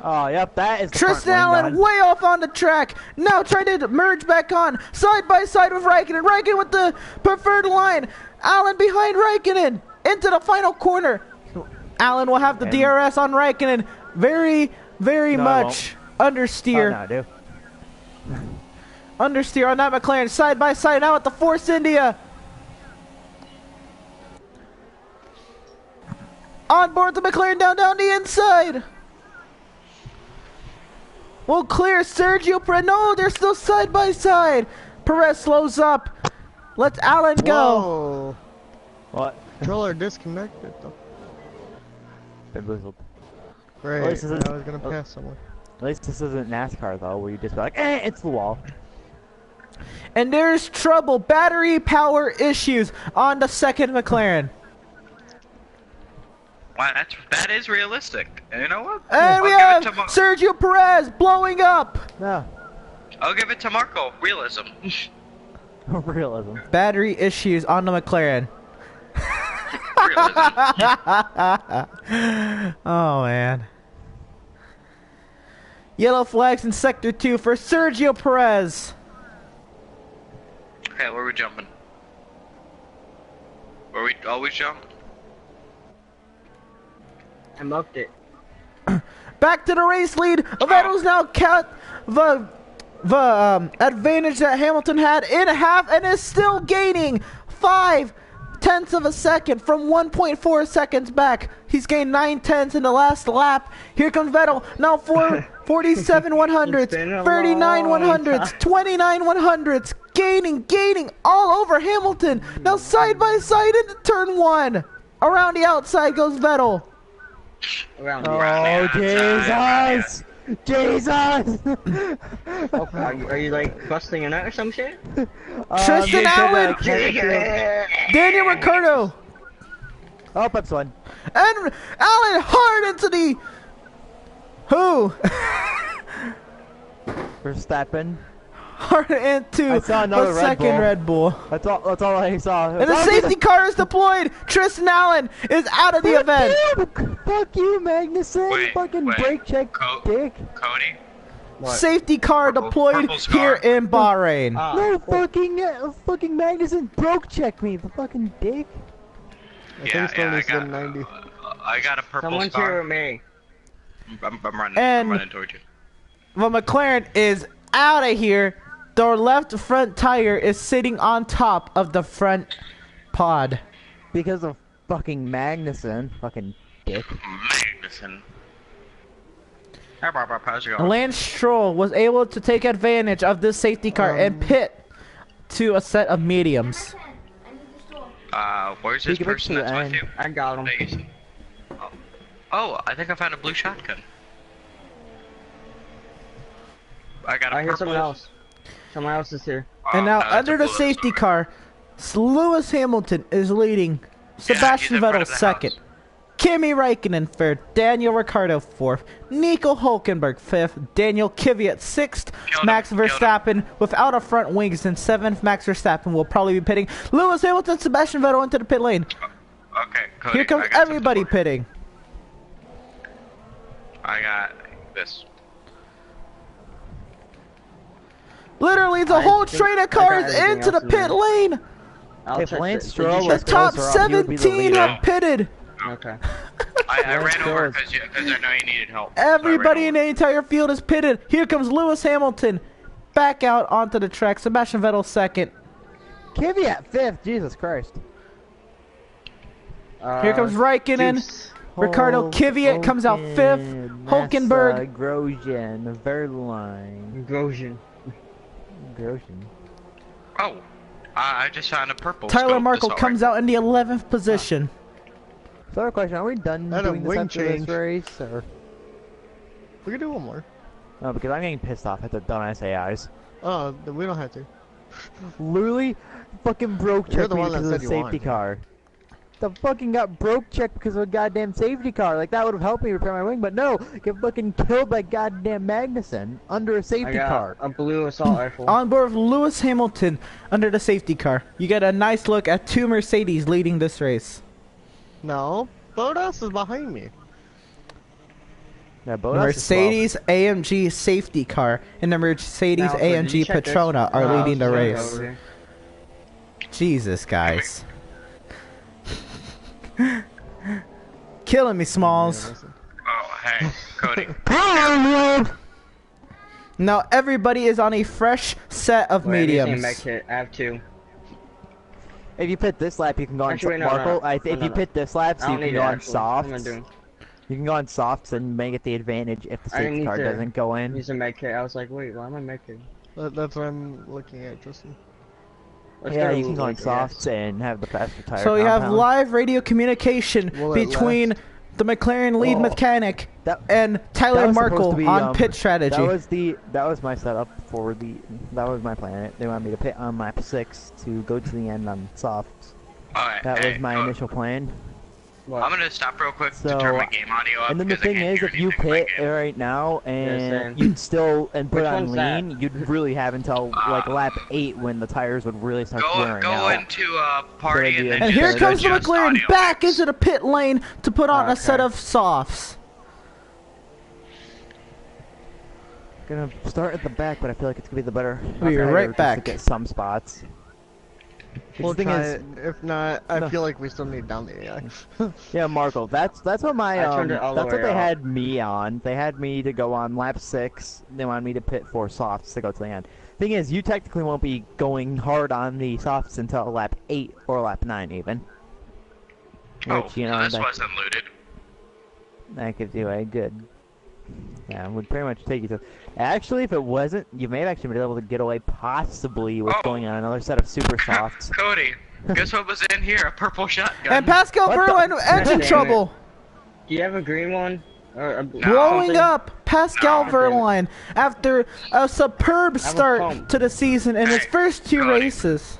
Oh, yep, that is the Tristan front wing Allen nut. way off on the track. Now trying to merge back on. Side by side with Räikkönen. Räikkönen with the preferred line. Allen behind Räikkönen. Into the final corner. Allen will have the And- DRS on Räikkönen. Very, very No, I much Oh, understeer. no, dude. Understeer on that McLaren. Side by side now at the Force India. On board the McLaren down the inside. Will clear Sergio Perez. No, they're still side by side. Perez slows up. Lets Allen go. Whoa. What? Controller disconnected though. Bamboozled. Great. least this is- I was gonna pass someone. At least this isn't NASCAR, though, where you just be like, eh, it's the wall. And there's trouble. Battery power issues on the second McLaren. Wow, that is realistic. And you know what? And we I'll have give it to Sergio Perez blowing up. No. I'll give it to Markel. Realism. Realism. Battery issues on the McLaren. Realism. Oh, man. Yellow flags in Sector 2 for Sergio Perez. Okay, where are we jumping? Where we always jump? I mucked it. Back to the race lead. Vettel's now cut the advantage that Hamilton had in half and is still gaining 0.5 of a second from 1.4 seconds back. He's gained 0.9 in the last lap. Here comes Vettel. Now 47 100s, It's been a 39 long 100s, time. 29 100s. Gaining all over Hamilton. Now side by side into turn 1. Around the outside goes Vettel. Around Oh, outside, Jesus! Jesus! Oh, are you like busting a nut or some shit? Tristan you said Allen. that, Daniel Ricciardo. Oh, that's one. And Allen hard into the... Who? Verstappen. Hard into I saw another a Red second Bull. Red Bull. That's all I saw. And the safety car is deployed. Tristan Allen is out of the event. Fuck you, Magnuson! Wait, Fucking wait. brake check, dick! Cody? What? Safety car Purple- deployed purple scar. here in Bahrain. Ah, No, fucking Magnuson broke check me, the fucking dick! I think it's still needs to 90. I got a purple someone's here scar. with me. I'm running. And- I'm running towards you. The McLaren is out of here. The left front tire is sitting on top of the front pod. Because of fucking Magnuson, fucking dick. Magnuson. How's it going? Lance Stroll was able to take advantage of this safety car and pit to a set of mediums. Where's this Speak of it person to that's with the you? I got him. Vegas. Oh, I think I found a blue shotgun. I got a I hear purple. someone else. Someone else is here. And now no, that's under a the blue safety Aurora. car, Lewis Hamilton is leading. Sebastian he's in front Vettel of the second. house. Kimi Räikkönen third. Daniel Ricciardo fourth. Nico Hulkenberg fifth. Daniel Kvyat sixth. Killed him, Max killed him. Verstappen without a front wings in seventh. Max Verstappen will probably be pitting. Lewis Hamilton, Sebastian Vettel into the pit lane. Okay, Cody, Here comes I got something everybody for you. pitting. I got this. Literally the I whole think train of I got cars everything into the else in pit there. lane. I'll If check Lance it. Stroll Did you was The check- top closer up, he would be the 17 leader. have pitted. Okay. I ran Lance over Stroll because I know you needed help. so I ran Everybody in over. the entire field is pitted. Here comes Lewis Hamilton back out onto the track. Sebastian Vettel second. Kvyat fifth, Jesus Christ. Here comes Raikkonen. Juice. Ricardo Kvyat comes out fifth. Hulkenberg. Grosjean, Verline, Grosjean. Grosjean. Oh, I just found a purple. Tyler scope, Markel that's comes alright. out in the 11th position. So, a question: are we done Had a doing this wing after this change. race, or? We can do one more. No, because I'm getting pissed off at the dumbass AIs. Oh, then we don't have to. Literally, fucking broke You're check the me one that because of said the you safety wanted. car. The fucking got broke checked because of a goddamn safety car. Like that would have helped me repair my wing, but no, get fucking killed by goddamn Magnuson under a I safety got car. a blue assault rifle. On board with Lewis Hamilton under the safety car. You get a nice look at 2 Mercedes leading this race. No, Bottas is behind me. Yeah, Bottas is Mercedes AMG safety car and the Mercedes Now, did you AMG check this? Petrona are No, leading the it's race. over here. Jesus, guys. Killing me, Smalls. Oh, hey, Cody. Now everybody is on a fresh set of Wait, let me see mediums. med kit. I have 2. If you pit this lap, you can go on Actually, wait, no, Markel. no, no. If No, you no. pit this lap, I so you don't can need go it, on actually. What am I softs. doing? You can go on softs and may get the advantage if the I didn't safety need car to doesn't go in. Use a med kit. I was like, wait, why am I med kit? That's what I'm looking at, Tristen. Let's Yeah, go you can go on like, softs and have the faster tire. So we have compound. live radio communication Will it between the McLaren lead Oh. mechanic That- and that Tyler was supposed Markel to be, on pit strategy. That was my setup for the. That was my plan. They wanted me to pit on lap 6 to go to the end on softs. Alright, That hey, was my initial plan. What? I'm gonna stop real quick to So, turn my game audio up. And then the because I thing can't is, hear if you anything in my pit game. right now same. and you'd still and put Which on one's that? lean, you'd really have until like lap 8 when the tires would really start Go wearing go out. into party and then and just here comes the adjust McLaren audio back mix. into the pit lane to put on a set Okay. of softs. Gonna start at the back, but I feel like it's gonna be the better. We'll be tire right just back. To get some spots. 'Cause We'll the thing try is, it. If not, I No. feel like we still need down the AI. yeah, Marco, that's what my I turned it all the that's what way they up. had me on. They had me to go on lap 6. They wanted me to pit for softs to go to the end. Thing is, you technically won't be going hard on the softs until lap 8 or lap 9 even. Oh, Which, you so know, this that, wasn't looted. that gives you a good. Yeah, it would pretty much take you to. Actually, if it wasn't, you may have actually been able to get away possibly with Oh. going on another set of super softs. Cody, guess what was in here? A purple shotgun. And Pascal What the- Verlaine engine Damn it. trouble. Do you have a green one? Or a Blowing something? up Pascal No. Verlaine after a superb a start pump. to the season in his Hey, first 2 Cody. races.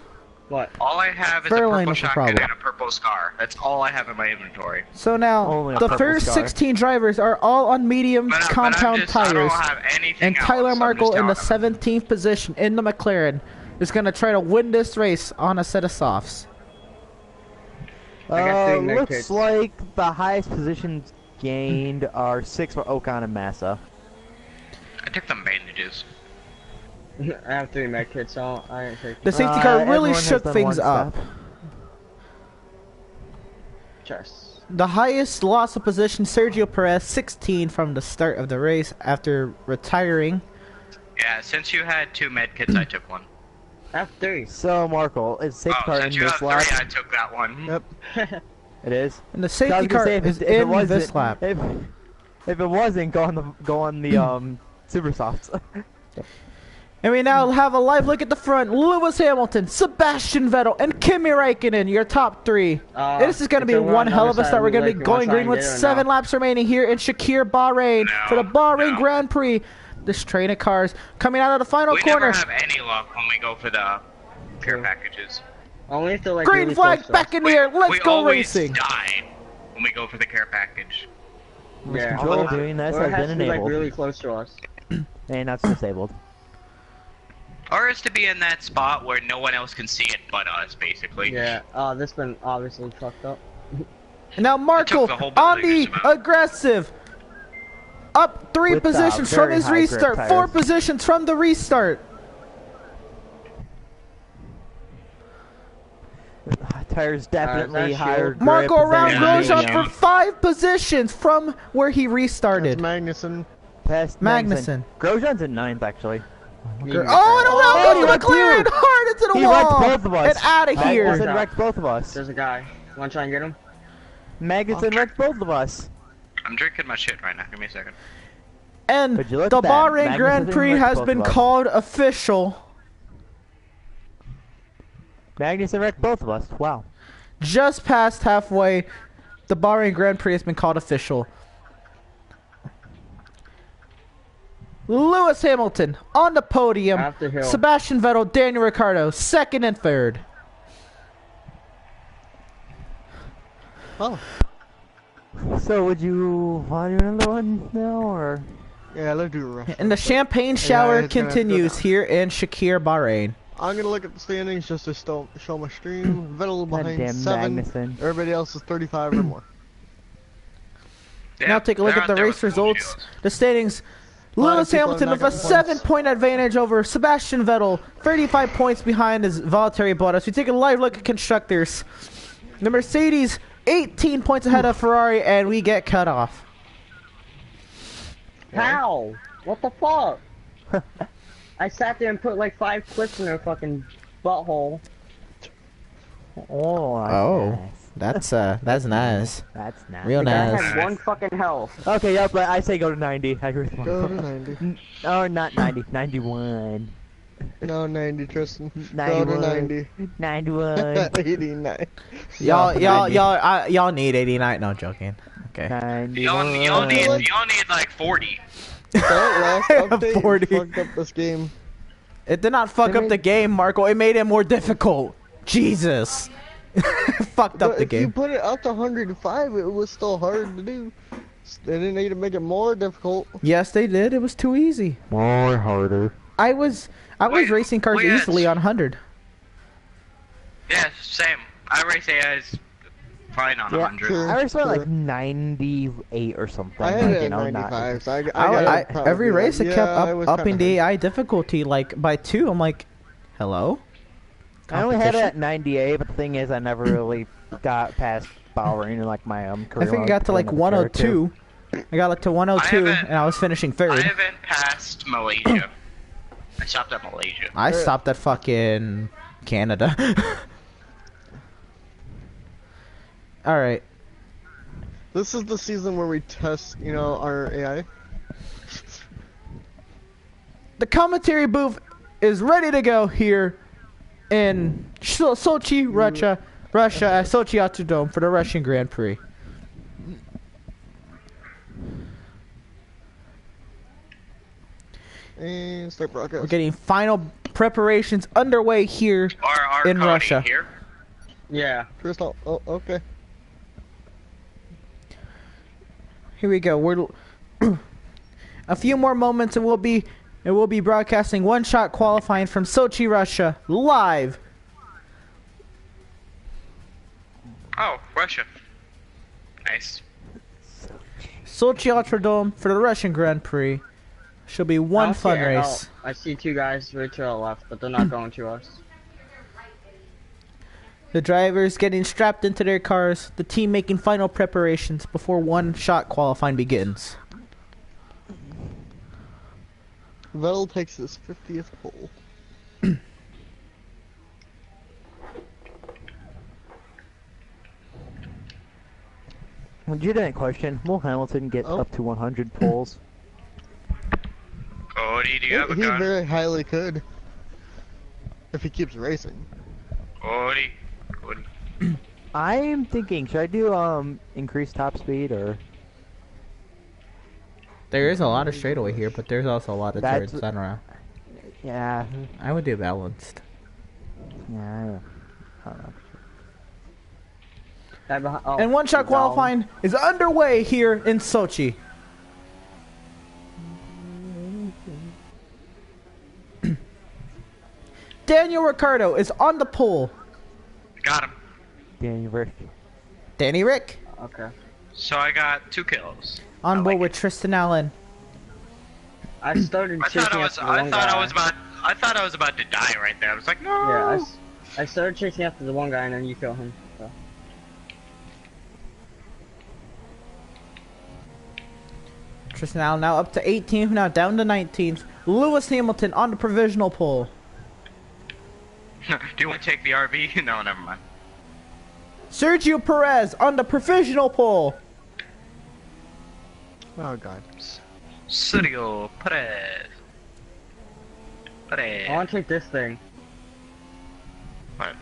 What? All I have is Verlaine a purple was the shotgun problem. and a purple scar. That's all I have in my inventory. So now, Only a the purple first scar. 16 drivers are all on medium But compound I tires. don't have anything And else, Tyler so I'm Markel just in the telling them. 17th position in the McLaren is going to try to win this race on a set of softs. I got 3 med Looks kits. like the highest positions gained are 6 for Ocon and Massa. I took the bandages. I have 3 med kits, so I didn't take The safety car really everyone has shook done things one up. step. chest. The highest loss of position, Sergio Perez, 16 from the start of the race after retiring. Yeah, since you had 2 med kits, I took one. I have 3. So, Markel, is safety Oh, car in since you have this 3, lap? I took that one. Yep. It is. And the So I safety was gonna car say, is in this wasn't- lap. If it wasn't, go on the super softs. And we now have a live look at the front. Lewis Hamilton, Sebastian Vettel, and Kimi Räikkönen, your top 3. This is going to be one hell of a start. We're going to be going green with 7 laps remaining here in Shakir, Bahrain for the Bahrain Grand Prix. This train of cars coming out of the final We corner. never have any luck when we go for the care packages. Only if they're like Green really flag close to back us. in the air. Let's we go always racing. die when we go for the care package. Yeah. Control doing this Or it has has been to be like enabled. really close to us. And that's disabled. Or is to be in that spot where no one else can see it but us, basically. Yeah. This been obviously fucked up. And now Markel the whole on building the just about. aggressive. Up 3 With, positions from very his high grip restart. tires. 4 positions from the restart. Tires definitely that's higher you. grip Marco around Yeah, Grosjean medium. for 5 positions from where he That's restarted. Magnuson. past Magnuson. Grosjean's in 9th, actually. Oh, and around goes wrecked McLaren you. hard into the He wall. wrecked both of us. And out of here. Magnuson wrecked both of us. There's a guy. Wanna try and get him? Magnuson wrecked both of us. I'm drinking my shit right now. Give me a second. And But you look the at that. Bahrain Grand Magnuson Prix wrecked has both been of us. called official. Magnuson wrecked both of us. Wow. Just past halfway the Bahrain Grand Prix has been called official. Lewis Hamilton on the podium. After Hill. Sebastian Vettel, Daniel Ricciardo, second and third. Oh, So would you want to do another one now, or? yeah, let's do a rush. And the champagne shower it's gonna have to go continues down. here in Shakir, Bahrain. I'm gonna look at the standings just to show my stream. Vettel behind Goddamn 7. Magnuson. Everybody else is 35 or more. Now take a look they're at the out there race with full results. shields. The standings. lot of Lewis people Hamilton are with a not getting points. 7-point advantage over Sebastian Vettel, 35 points behind his Valtteri Bottas. We take a live look at constructors. The Mercedes, 18 points ahead of Ferrari, and we get cut off. How? What the fuck? I sat there and put like 5 clips in her fucking butthole. Oh. That's nice. That's nice. Real The guy nice. had 1 fucking health. Okay, yeah, but I say go to 90. I agree with Go to Mark. 90. Or not 90, 91. No, 90, Tristan. Go to 91. 90. 91. 89. Y'all need 89. No, joking. Okay. 91. Y'all need like 40. That last update 40. fucked up this game. It did not fuck up the game, Marco. It made it more difficult. Jesus. Fucked up But the if you game. put it up to 105, it was still hard to do. They didn't need to make it more difficult. Yes, they did. It was too easy. More harder. I was Wait, racing cars wait, easily on 100. Yeah, same. I race AIs fine on Yeah, 100. true. I was like 98 or something. I had like, it you at know, 95, so I got I, probably every race it like, kept yeah, I was upping kinda the hard. AI difficulty like by 2. I'm like, hello? I only had it at Competition? 98, but the thing is, I never really got past Bahrain in like my I career. think I got to like 102. I got like to 102 haven't- and I was finishing I third. haven't passed Malaysia. I stopped at Malaysia. I stopped at fucking Canada. Alright. This is the season where we test, you know, our AI. The commentary booth is ready to go here in Sochi, Russia at Sochi Autodrome for the Russian Grand Prix. And start broadcast. We're getting final preparations underway here Are in Cody Russia. here? Yeah. Tristan, oh, okay. Here we go. We're a few more moments and we'll be broadcasting one-shot qualifying from Sochi, Russia, live. Oh, Russia. Nice. Sochi Autodrome for the Russian Grand Prix. Should be one I fun see- race. oh, I see 2 guys right to our left, but they're not going to us. The drivers getting strapped into their cars. The team making final preparations before one-shot qualifying begins. Vettel takes his 50th pole. Legitimate question: will Hamilton get Oh. up to 100 poles? Cody, do you have a He gun? very highly could. If he keeps racing. Cody. Cody. I'm thinking, should I do increase top speed or? There is a lot of straightaway here, but there's also a lot of That's- turns. I don't know. Yeah, I would do balanced. yeah. I don't know. Guy behind, oh, And one-shot down. qualifying is underway here in Sochi. Daniel Ricciardo is on the pole. Got him. Danny Rick. Danny Rick Okay. So I got 2 kills. on I board like with Tristan Allen. I started I chasing thought I was. after the I one thought guy. I thought I was about to die right there. I was like, no. Yeah, I started chasing after the one guy and then you kill him. So. Tristan Allen now up to 18th, now down to 19th. Lewis Hamilton on the provisional pole. Do you want to take the RV? No, never mind. Sergio Perez on the provisional pole. Oh god. Sergio Perez. I want to take this thing. What?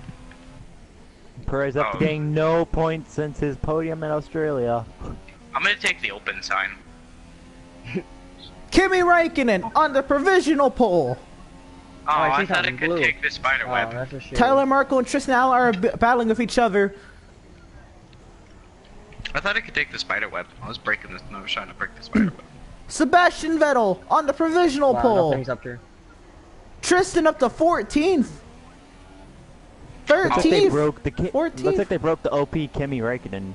Perez up to Oh. getting no points since his podium in Australia. I'm gonna take the open sign. Kimi Räikkönen on the provisional pole. Oh, I I see thought something it could blue. take the spider Oh, web. that's a shame. Tyler Markel and Tristen Allen are battling with each other. I thought it could take the spider web. I was breaking this. I was trying to break the spider web. Sebastian Vettel on the provisional Wow, pole. nothing's up here. Tristan up to 14th. Looks like they 13th. broke the 14th. looks like they broke the OP Kimi Räikkönen.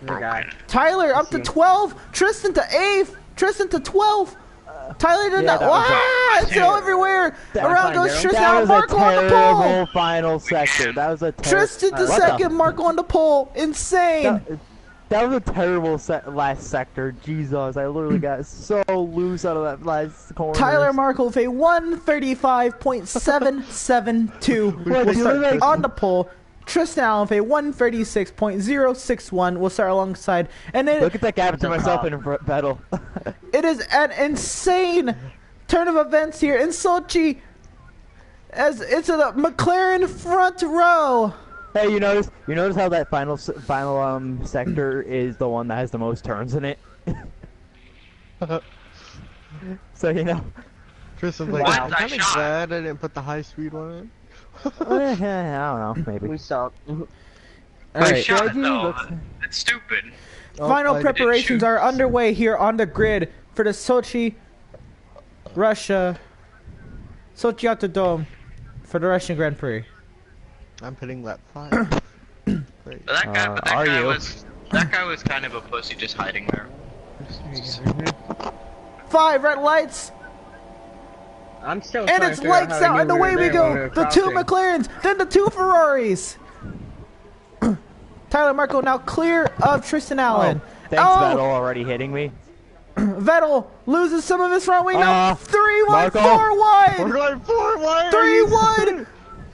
The guy. Tyler up to see. 12. Tristan to 8th. Tristan to 12th. Tyler to Yeah, that was it's terrible. everywhere. That Around was goes fine, Tristan That Allen. was a Markel on the terrible pole. final sector. That was a Tristan to What the- second. Markel on the pole. Insane. That was a terrible last sector. Jesus, I literally got so loose out of that last corner. Tyler Markel with a 135.772 What, will you start look like- on the pole. Tristan Allen with a 136.061 will start alongside. And then Look at that gap to myself in Vettel. it is an insane turn of events here in Sochi. As it's a McLaren front row. Hey, you notice how that final sector is the one that has the most turns in it. So you know. Tristan's like, Wow. I'm kind of Shot. glad I didn't put the high speed one in. I don't know, maybe. We suck. All I right. shot Reggie though. looks- It's stupid. Final I did preparations shoot. are underway here on the grid for the Sochi, Russia, Sochi Autodrome for the Russian Grand Prix. I'm hitting lap 5. Great. But that guy, are you? that guy was kind of a pussy just hiding there. 5 red lights, I'm still and trying it's to figure lights how out, you and were away we there when go. were The 2 crossing. McLarens, then the 2 Ferraris. Tyler Markel now clear of Tristan Allen. Thanks, Vettel, already hitting me. Vettel loses some of his front wing now. 3 wide, Markel. 4 wide, We're going 4 wide! 3 wide.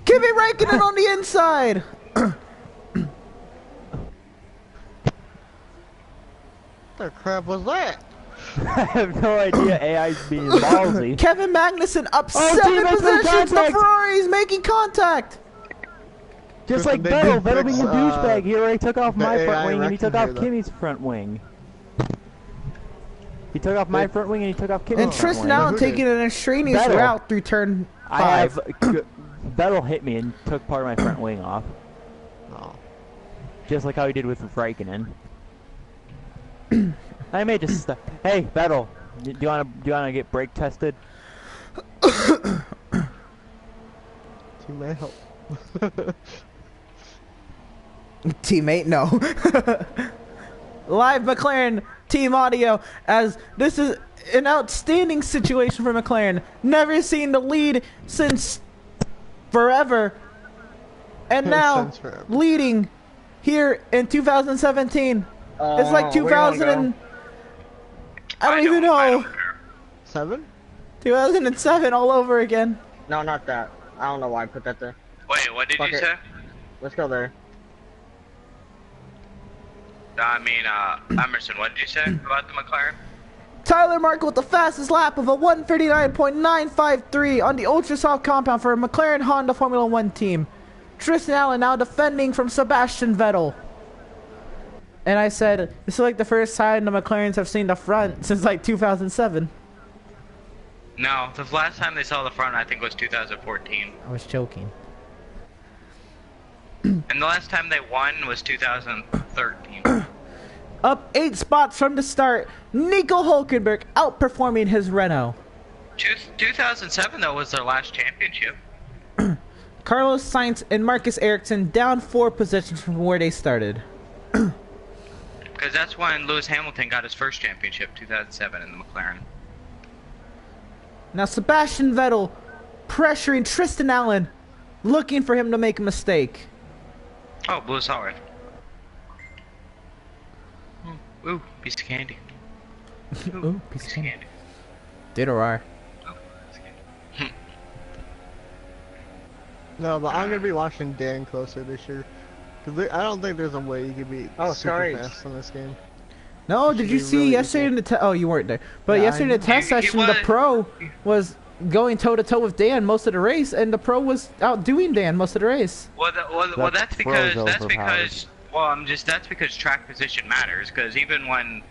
Kimi Räikkönen on the inside. What the crap was that? I have no idea. AI's being ballsy. Kevin Magnussen up Oh, 7 teammates make positions. The contact. Ferrari's making contact. Just like They Vettel. did Vettel fix, being a douchebag. He already took off the my front AI wing and he took reckon off here, though. Kimmy's front wing. He took off my front wing and he took off Kimmy's And front Tristan wing. Allen Who did? taking an extraneous Vettel. route through turn 5. I have Vettel hit me and took part of my front wing off, Oh. just like how he did with Raikkonen. I may just hey Vettel, do you wanna get brake tested? Teammate help. Teammate, no. Live McLaren team audio, as this is an outstanding situation for McLaren. Never seen the lead since forever. And now Since forever. leading here in 2017. It's like where do you wanna 2000 and go? I don't even I know. don't care. 7? 2007 all over again. No, not that. I don't know why I put that there. Wait, what did Fuck you it. say? Let's go there. I mean, Emerson, what did you say about the McLaren? Tyler Markel with the fastest lap of a 139.953 on the ultra soft compound for a McLaren Honda Formula 1 team. Tristan Allen now defending from Sebastian Vettel. And I said, this is like the first time the McLarens have seen the front since like 2007. No, the last time they saw the front, I think, was 2014. I was joking. And the last time they won was 2013. Up 8 spots from the start, Nico Hülkenberg outperforming his Renault. 2007, though, was their last championship. Carlos Sainz and Marcus Ericsson down 4 positions from where they started. Because that's when Lewis Hamilton got his first championship, 2007, in the McLaren. Now Sebastian Vettel pressuring Tristan Allen, looking for him to make a mistake. Oh, blue solid. Ooh, piece of candy. Ooh, piece Piece of candy. Did or are. Oh, piece of candy. No, but I'm gonna be watching Dan closer this year. Cause I don't think there's a way you could be Oh, super sorry. fast in this game. No, Should did you be see really yesterday easy. in the oh, you weren't there. But Yeah, I yesterday in the know. test He session, the was- pro was going toe-to-toe with Dan most of the race, and the pro was outdoing Dan most of the race. Well, that's because overpowered. that's because track position matters. Because even when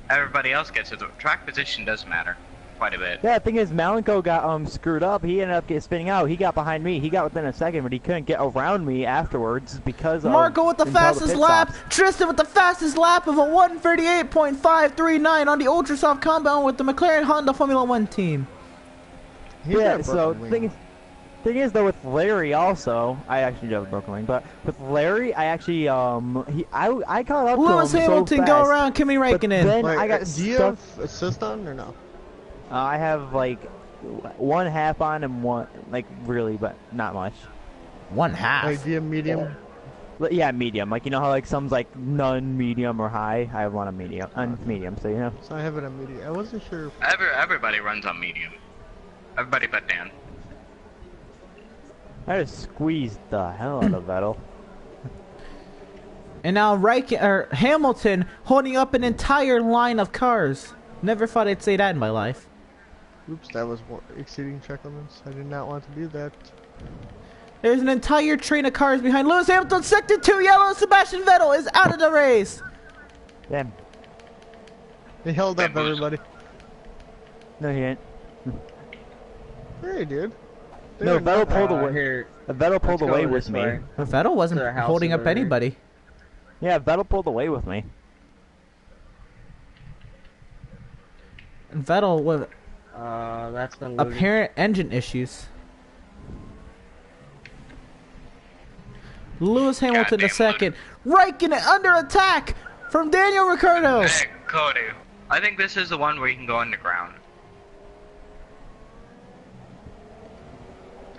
everybody else gets it, the track position does matter quite a bit. Yeah, the thing is, Malenko got screwed up. He ended up spinning out. He got behind me. He got within a second, but he couldn't get around me afterwards because of Markel with the until fastest pit lap. stops. Tristan with the fastest lap of a 1:38.539 on the Ultra Soft compound with the McLaren Honda Formula One team. He's got Yeah, a so broken wing. thing is though with Larry also, I actually do have a broken wing, but with Larry, I actually I caught up to Lewis him Hamilton so go fast, around Kimi but Räikkönen. then Wait, I got do you stuck. have assist on or no? I have like one half on and one like really, but not much. One half. Like, do you have medium? Yeah, medium. Like you know how like some's like none, medium, or high. I have one on medium, medium. So you know. So I have it on medium. I wasn't sure. If... Everybody runs on medium. Everybody but Dan. I just squeezed the hell out of Vettel. And now Hamilton holding up an entire line of cars. Never thought I'd say that in my life. Oops, that was exceeding check limits. I did not want to do that. There's an entire train of cars behind Lewis Hamilton. Sector 2 yellow. Sebastian Vettel is out of the race. Damn. He held up everybody. No, he didn't. Hey, dude. No, Vettel pulled Oh, away. here. Vettel pulled Let's away go with this me. way. Vettel wasn't To their house holding up over there. anybody. Yeah, Vettel pulled away with me. And Vettel with That's been looted. apparent engine issues. Lewis Hamilton the Goddamn second. Raikkonen under attack from Daniel Ricciardo. Hey, Cody. I think this is the one where you can go underground.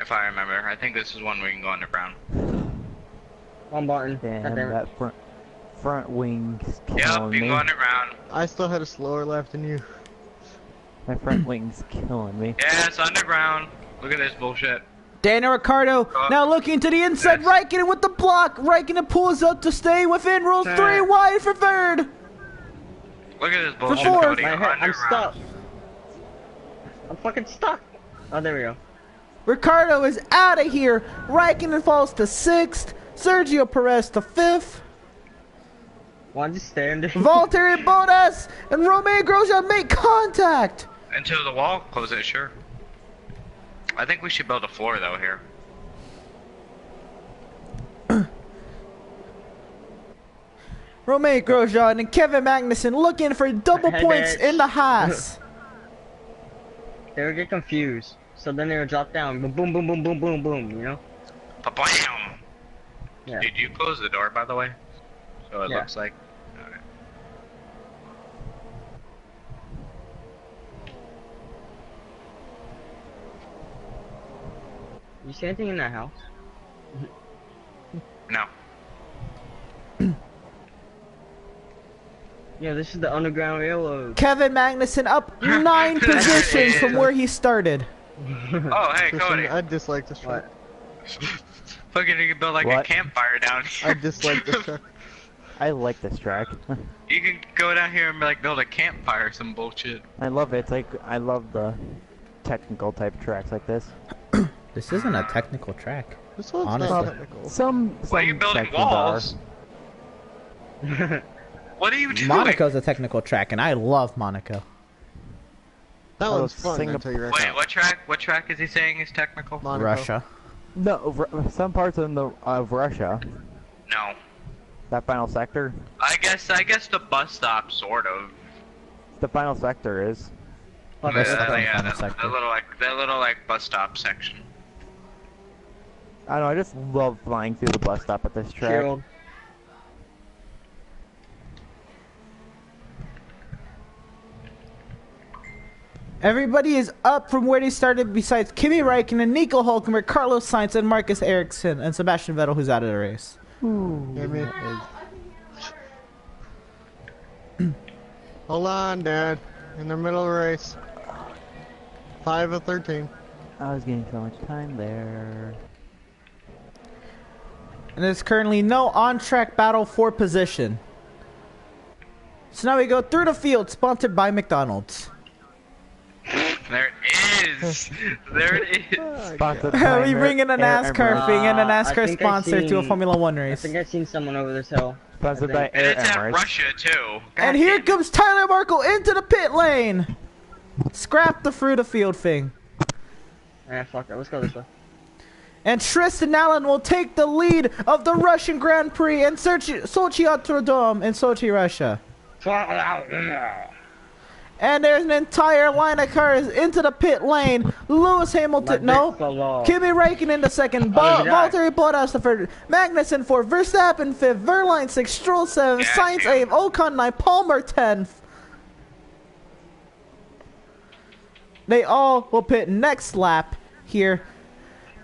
If I remember, I think this is one where you can go underground. One button. Damn, God damn it. that front wing's Yep, killing you can me. go underground. I still had a slower lap than you. My front wing's killing me. Yeah, it's underground. Look at this bullshit. Daniel Ricciardo now looking to the inside. Raikkonen with the block. Raikkonen pulls up to stay within rules 3 wide for third. Look at this bullshit, fourth. Cody. My head, I'm Underground. stuck. I'm fucking stuck. Oh, there we go. Ricciardo is out of here. Raikkonen falls to 6th. Sergio Perez to 5th. Why'd you stand there? Valtteri Bottas and Romain Grosjean make contact. Until the wall closes, sure. I think we should build a floor though here. Romain Grosjean and Kevin Magnussen looking for double Head points edge. in the Haas. They would get confused. So then they would drop down. Boom, boom, boom, boom, boom, boom, boom, you know? Ba-blam! Yeah. Did you close the door, by the way? So it Yeah. looks like. Alright. You see anything in that house? No. Yeah, this is the underground railroad. Kevin Magnussen up 9 positions from where he started. Oh, hey, Tristan, Cody. I dislike this truck. Fucking, you can build like a What? campfire down I here. dislike this truck. I like this track. You can go down here and like build a campfire or some bullshit. I love it. It's like I love the technical type tracks like this. This isn't a technical track. This one's Honestly. not technical. Some Why are you building sections are. walls? What are you doing? Monaco's a technical track, and I love Monaco. That Oh, one's fun Singapore- until you're at Wait, that. what track? What track is he saying is technical? Monaco. Russia. No, some parts of Russia. No. That final sector. I guess the bus stop sort of. The final sector is. Fuck That's it, not let's the go. final sector. that little like bus stop section. I don't know. I just love flying through the bus stop at this track. Shield. Everybody is up from where they started besides Kimi Räikkönen, Nico Hülkenberg, Carlos Sainz, and Marcus Ericsson, and Sebastian Vettel, who's out of the race. Hear me? Hold on, Dad. In the middle of the race. 5 of 13. I was getting so much time there. And there's currently no on-track battle for position. So now we go through the field, sponsored by McDonald's. There it is. There it is. Sponsored by We bring in a NASCAR thing and a I NASCAR think I sponsor to a seen- Formula One I race. think I've seen someone over this hill. Sponsored I by think- And Air it's at Emirates. Russia too. And God here damn it. comes Tyler Markel into the pit lane. Scrap the through the field thing. Ah, fuck it. Let's go this way. And Tristen Allen will take the lead of the Russian Grand Prix in Sochi Autodrome in Sochi, Russia. And there's an entire line of cars into the pit lane. Lewis Hamilton, no. Kimi Räikkönen the second. Valtteri Bottas the third. Magnussen fourth. Verstappen fifth. Verline sixth. Stroll seventh. Yeah, Sainz dude. eighth. Ocon ninth. Palmer 10th. They all will pit next lap here.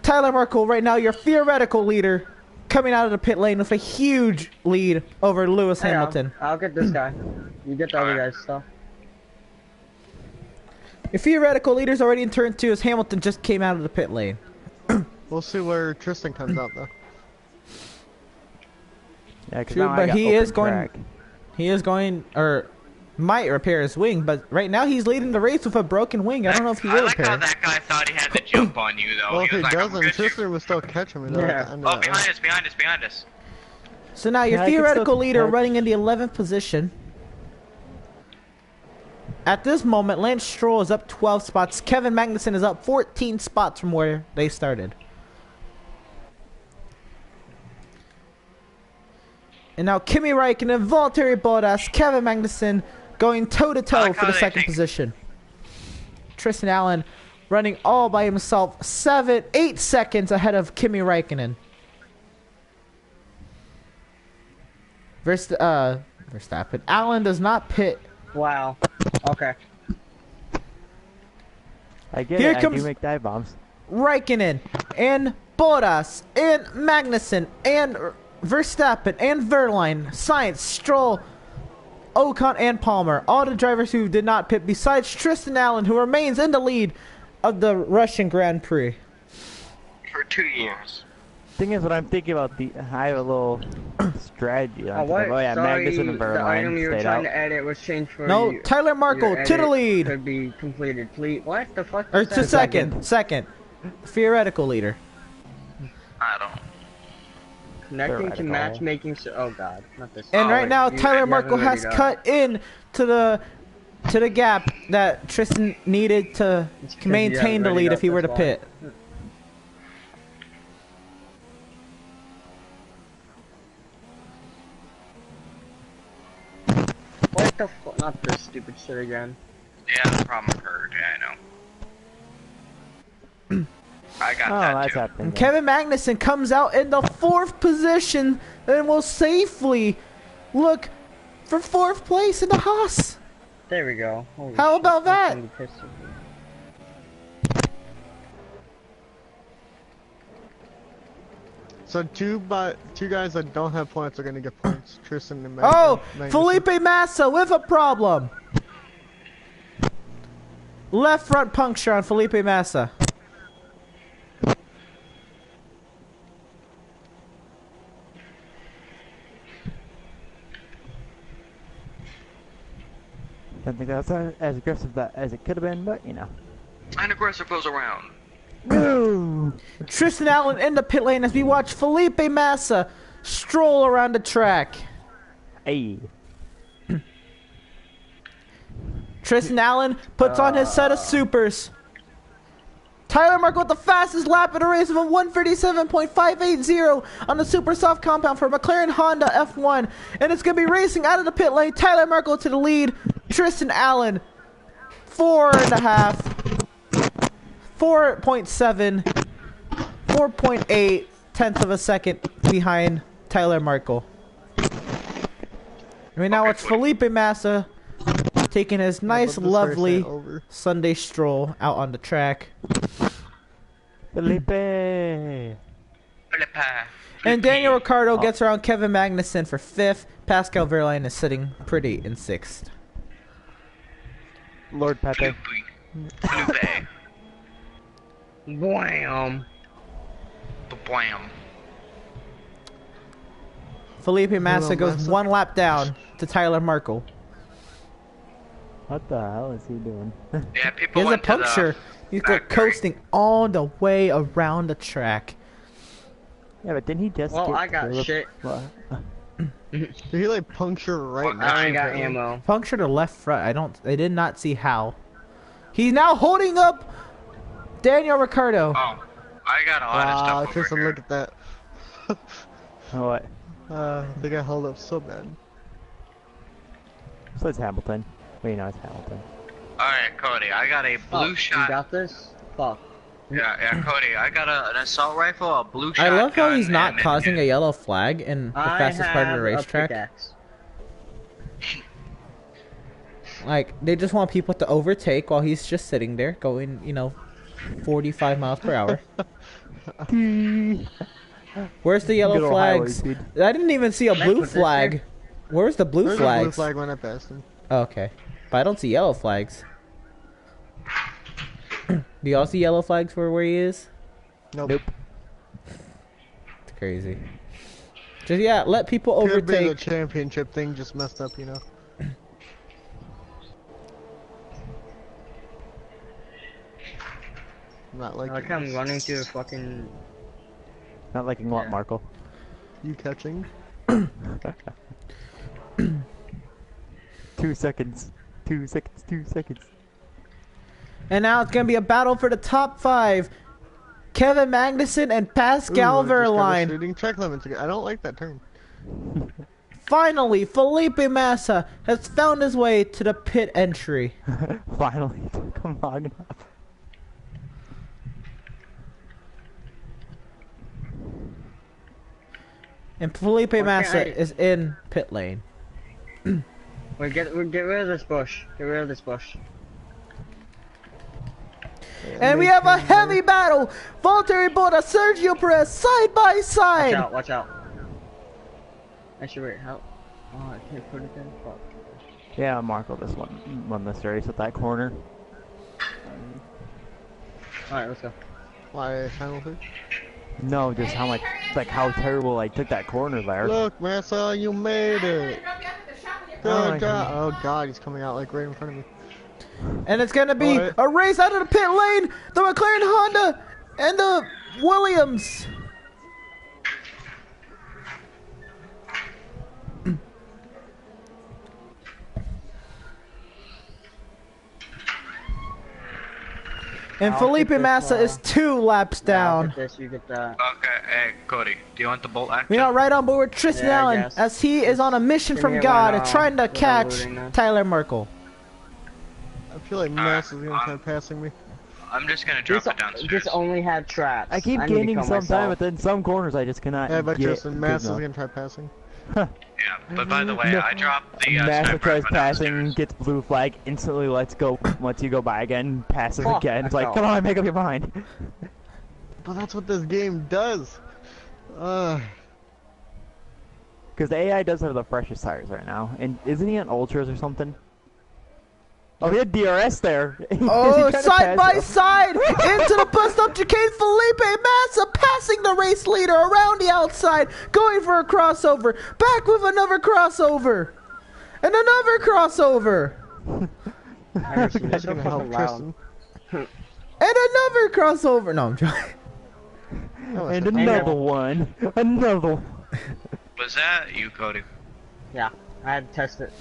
Tyler Markel, right now your theoretical leader, coming out of the pit lane with a huge lead over Lewis Hey, Hamilton. I'll get this guy. You get the other guy's stuff. Your theoretical leader's already in turn 2 as Hamilton just came out of the pit lane. We'll see where Tristen comes out though. Yeah, 'cause True, now I but got he open is going. track. He is going, or might repair his wing, but right now he's leading the race with a broken wing. I don't know if he I will like how repair. that guy thought he had to jump on you though. Well, if he he was like, I'm doesn't, good. Tristen will still catch him. Yeah. At the end of Oh, that behind race. us, behind us, behind us. So now your Yeah, I can theoretical still leader catch. running in the 11th position. At this moment, Lance Stroll is up 12 spots. Kevin Magnussen is up 14 spots from where they started. And now Kimi Räikkönen, Valtteri Bottas, Kevin Magnussen going toe-to-toe like for how the they second think- position. Tristen Allen running all by himself, 8 seconds ahead of Kimi Räikkönen. Verstappen. Allen does not pit. Wow. Okay. I get Here it. I comes- do make dive bombs. Räikkönen and Bottas and Magnussen and Verstappen and Verline, Sainz, Stroll, Ocon and Palmer. All the drivers who did not pit besides Tristen Allen, who remains in the lead of the Russian Grand Prix. For 2 years. Thing is, what I'm thinking about, I have a little strategy. Oh, what? Oh yeah, Sorry, Magnussen and the item Verline you were stayed trying out. to edit was changed for No, you. Tyler Markel Your to the edit lead. Could be completed. Please. What the fuck? Or is to that? second. Theoretical leader. I don't. Connecting to Theoretical. matchmaking. Oh god, not this. And Oh, right now, you- Tyler you Markel haven't has already cut in to the gap that Tristen needed to It's 'cause you maintain haven't the already lead got if he were to this far. pit. What the fuck? Not this stupid shit again. Yeah, the problem occurred. Yeah, I know. I got Oh, that that's too. happening. And Kevin Magnussen comes out in the 4th position and will safely look for 4th place in the Haas. There we go. Holy How shit, about that's that? gonna be pissed. So two guys that don't have points are gonna get points. Tristen and Oh, Magnussen. Felipe Massa with a problem. Left front puncture on Felipe Massa. Don't think that's as aggressive as it could have been, but you know. And aggressive goes around. No. Tristen Allen in the pit lane as we watch Felipe Massa stroll around the track. Hey. Tristan Allen puts on his set of supers. Tyler Markel with the fastest lap in the race of a 137.580 on the super soft compound for McLaren Honda F1. And it's going to be racing out of the pit lane. Tyler Markel to the lead. Tristan Allen, 4.5, 4.7, 4.8 tenths of a second behind Tyler Markel. Right now it's Felipe Massa taking his nice, But this race lovely ain't over. Sunday stroll out on the track. Felipe. And Daniel Ricciardo gets around Kevin Magnussen for 5th. Pascal Wehrlein is sitting pretty in 6th. Lord Pepe. Felipe. Blam. Blam. Felipe Massa Hello, goes Massa. 1 lap down to Tyler Markel. What the hell is he doing? Yeah, He people has a went to puncture. He's go factory. coasting all the way around the track. Yeah, but didn't he just Well, get I got killed? shit. What? Did he like puncture right Well, I ain't got next to him? ammo. Puncture the left front. I did not see how. He's now holding up Daniel Ricciardo. Oh, I got a lot of Wow, stuff over Tristan, here. look at that. What? They got held up so bad. So it's Hamilton. Wait, no, it's Hamilton. Alright, Cody, I got a blue You shot. got this? Fuck. Yeah, Cody, I got an assault rifle, a blue I shotgun. love how he's not and causing a yellow flag in the I fastest part of the have a racetrack. pickaxe. Like, they just want people to overtake while he's just sitting there going, 45 miles per hour. Where's the yellow Good old highway flags? speed. I didn't even see a Can I blue put this flag. here? Where's the blue There's a flags? blue flag when I passed him. Oh, okay. But I don't see yellow flags. Do y'all see yellow flags for where he is? Nope. It's crazy. Just, yeah, let people Could be the overtake. championship thing just messed up, I'm not liking Like I'm this. running through a fucking. Not liking what, Yeah. Markel? You catching? 2 seconds. 2 seconds. 2 seconds. And now it's going to be a battle for the top 5. Kevin Magnussen and Pascal Verline. Shooting track limits again. I don't like that term. Finally, Felipe Massa has found his way to the pit entry. Finally, it took him long enough. And Felipe can't Massa I- is in pit lane. Get rid of this bush. Get rid of this bush. And we have a heavy battle. Valtteri Bottas, Sergio Perez, side by Watch side. out! Watch out! Actually, wait. How? Oh, I can't put it in. Fuck. Yeah, Markel just won this race at that corner. All right, let's go. Why Hamilton? No, just how much, like how terrible I took that corner there. Look, Massa, you made it. Oh, Good job. Oh God, he's coming out like right in front of me. And it's going to be Alright. a race out of the pit lane. The McLaren Honda and the Williams. And I'll Felipe keep this, Massa is 2 laps I'll down. get this. You get that. Okay, hey, Cody, do you want the bolt action? We are right on board with Tristan Yeah, I Allen guess. as he is on a mission Give from me God one, and trying to with catch unloading this. Tyler Merkel. I feel like Massa's gonna try passing me. I'm just gonna drop This, it downstairs. this only had traps. I keep need to gaining kill some time, myself. but then some corners I just cannot Yeah, but get Tristan, good Massa's enough. gonna try passing. Yeah, but by the way, No. I dropped the Massa sniper tries rifle passing, downstairs. gets blue flag, instantly lets go, lets you go by again, passes Fuck, again. It's I like, fell. come on, make up your mind. But that's what this game does. Because the AI does have the freshest tires right now. And isn't he on Ultras or something? Oh, he had DRS there. Oh, Is he trying to side pass by him? side into the bust up chicane. Felipe Massa passing the race leader around the outside, going for a crossover. Back with another crossover. And another crossover. Emerson, That's you're gonna so help fucking loud. Tristan. And another crossover. No, I'm joking. Oh, And it's a- another one. Another one. Was that you, Cody? Yeah, I had to test it.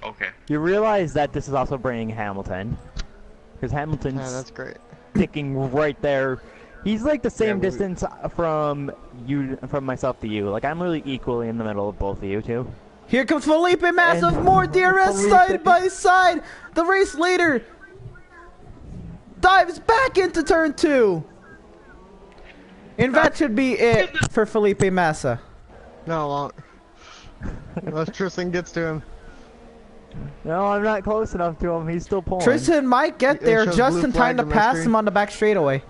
Okay. You realize that this is also bringing Hamilton. Because Hamilton's Yeah, that's great. sticking right there. He's like the same Yeah, we- distance from you, from myself to you. Like I'm really equally in the middle of both of you two. Here comes Felipe Massa with And more DRS Felipe- side by side. The race leader dives back into turn 2. And that should be it for Felipe Massa. No, it won't. Unless Tristan gets to him. No, I'm not close enough to him. He's still pulling. Tristan might get It there shows just blue in time flag to on my pass screen. him on the back straightaway.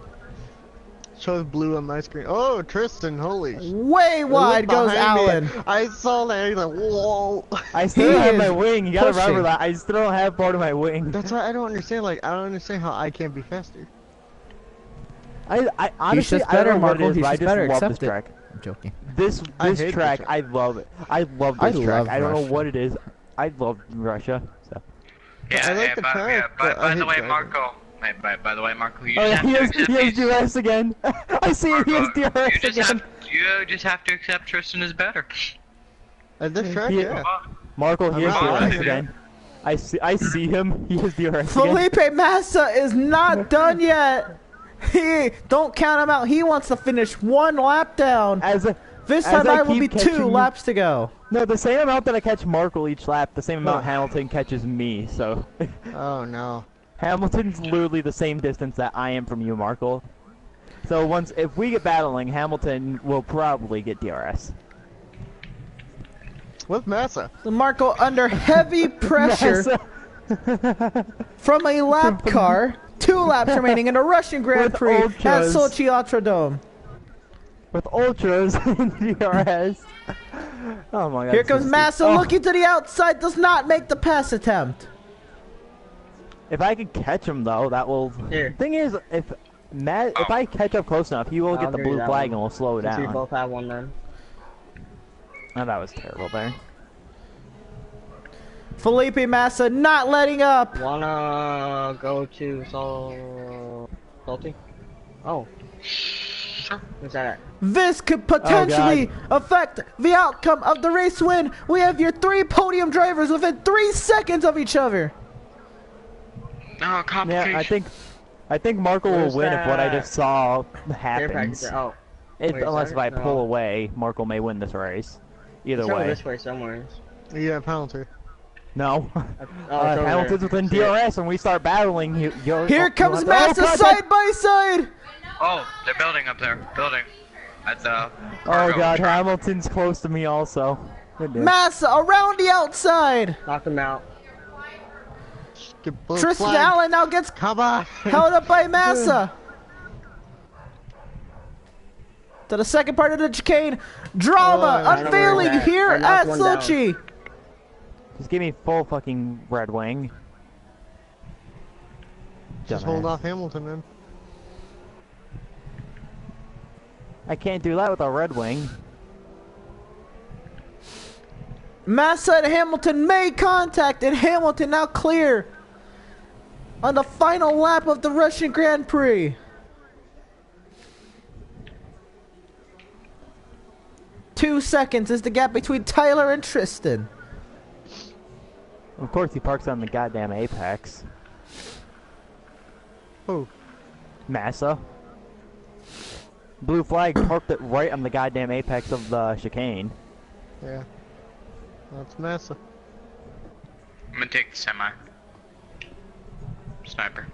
Shows blue on my screen. Oh, Tristan, holy sh- Way wide Look goes behind me. Allen. I saw that. He's like, whoa. I still He don't have is my wing. You gotta pushing. remember that. I still don't have part of my wing. That's why I don't understand. Like, I don't understand how I can't be faster. I honestly, just I don't better, know what Markel. it is, He's but I just just better. love Accept this it. track. I'm joking. This I this hate this track, track. I love it. I love I this track. love I don't know Russia. what it is. I love Russia. So Yeah, I like yeah, the by, track, yeah, but I by the hate way, driving. Marco. By the way, Marco, you Oh just yeah, have to accept he has these. DRS again. I see it, he has Marco, DRS again. you just have to accept Tristan is better. At this track, He- yeah. Marco, he I'm has not DRS fighting it. again. I see him. He has DRS again. Felipe Massa is not done yet. Don't count him out. He wants to finish 1 lap down. This time I will be 2 laps to go. No, the same amount that I catch Markel each lap, the same amount Hamilton catches me. So Oh no. Hamilton's literally the same distance that I am from you, Markel. So if we get battling, Hamilton will probably get DRS. With Massa. Marco under heavy pressure from a lap car. 2 laps remaining in a Russian Grand With Prix at ultras. Sochi Ultradome. With ultras and DRS. Oh my god. Here comes Massa looking to the outside. Does not make the pass attempt. If I could catch him though, that will. Here. Thing is, if I catch up close enough, he will I'll get the give you blue that flag one. and we'll slow it Since we down. both have one then. Oh, that was terrible there. Felipe Massa not letting up. Wanna go to Salty? Oh. Where's that at? This could potentially affect the outcome of the race win. We have your 3 podium drivers within 3 seconds of each other. No, complication. Yeah, I think Marco will Where's win if what I that? just saw Air happens. package. Oh. Wait, is Unless that if I it? No. pull away, Marco may win this race. Either It's over way. this way somewhere. Yeah, penalty. No. Oh, it's over Hamilton's there. within See it? DRS and we start battling. Here comes Massa side by side. Oh, they're building up there. Building. At the Oh cargo god, truck. Hamilton's close to me also. Goodness. Massa around the outside. Knock him out. Get blue Tristan flag. Allen now gets Come on. held up by Massa. To the second part of the chicane. Drama Oh, I know where unveiling he's at. here I at knocked one down. Sochi. Just give me full fucking Red Wing. Just Dumbass. hold off Hamilton then. I can't do that with a Red Wing. Massa and Hamilton made contact, and Hamilton now clear on the final lap of the Russian Grand Prix. Two seconds is the gap between Tyler and Tristan. Of course he parks on the goddamn apex. Oh. Massa. Blue flag parked it right on the goddamn apex of the chicane. Yeah. That's Massa. I'm gonna take the semi. Sniper.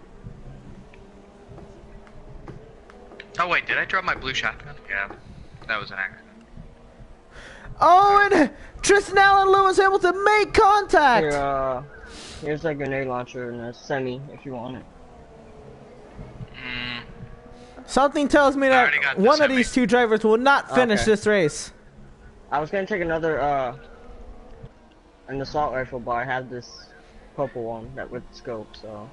Oh wait, did I drop my blue shotgun? Yeah, that was an accident. Oh, and Tristan Allen and Lewis Hamilton make contact. Here, here's a grenade launcher and a semi if you want it. Something tells me I that already got the one of semi. these two drivers will not finish Okay. this race. I was gonna take another an assault rifle, but I have this purple one that with scope, so.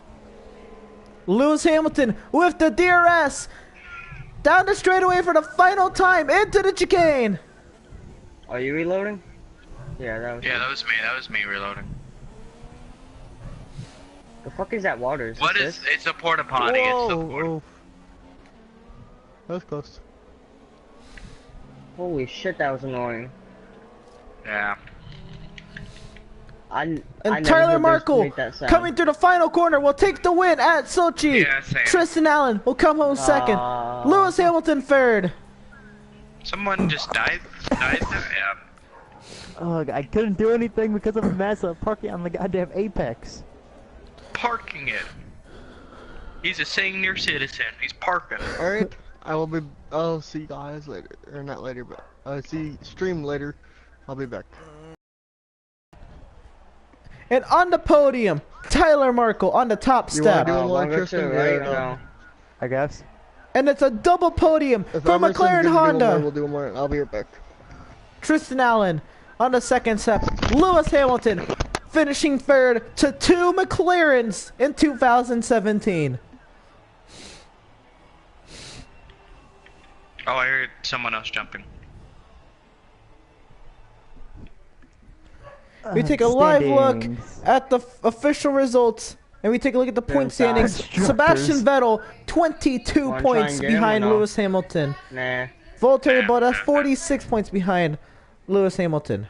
Lewis Hamilton with the DRS down the straightaway for the final time into the chicane. Are you reloading? Yeah, that was. Yeah, that was me. That was me reloading. The fuck is that water? Is What this is? It's a porta potty. It's the porta. Whoa. That was close. Holy shit, that was annoying. Yeah. And Tyler Markel coming through the final corner will take the win at Sochi. Yeah, same. Tristan Allen will come home second. Lewis Hamilton third. Someone just died. Died there. Yeah. Ugh, I couldn't do anything because of Massa parking on the goddamn apex. Parking it. He's a senior citizen. He's parking. Alright. I'll see you guys later. Or not later, but stream later. I'll be back. And on the podium, Tyler Markel on the top You wanna step. do one more, longer Tristan? too, right? Yeah, No. I guess. And it's a double podium If for Emerson's McLaren gonna do one more, Honda. we'll do one more. I'll be right back. Tristan Allen on the second step. Lewis Hamilton finishing third to 2 McLarens in 2017. Oh, I heard someone else jumping. we take a live look Standings. at the official results, and we take a look at the point standings. Constructors. Sebastian Vettel, 22 Wanna try points and get him or behind no? Lewis Hamilton. Nah. Valtteri Bottas, 46 points behind Lewis Hamilton.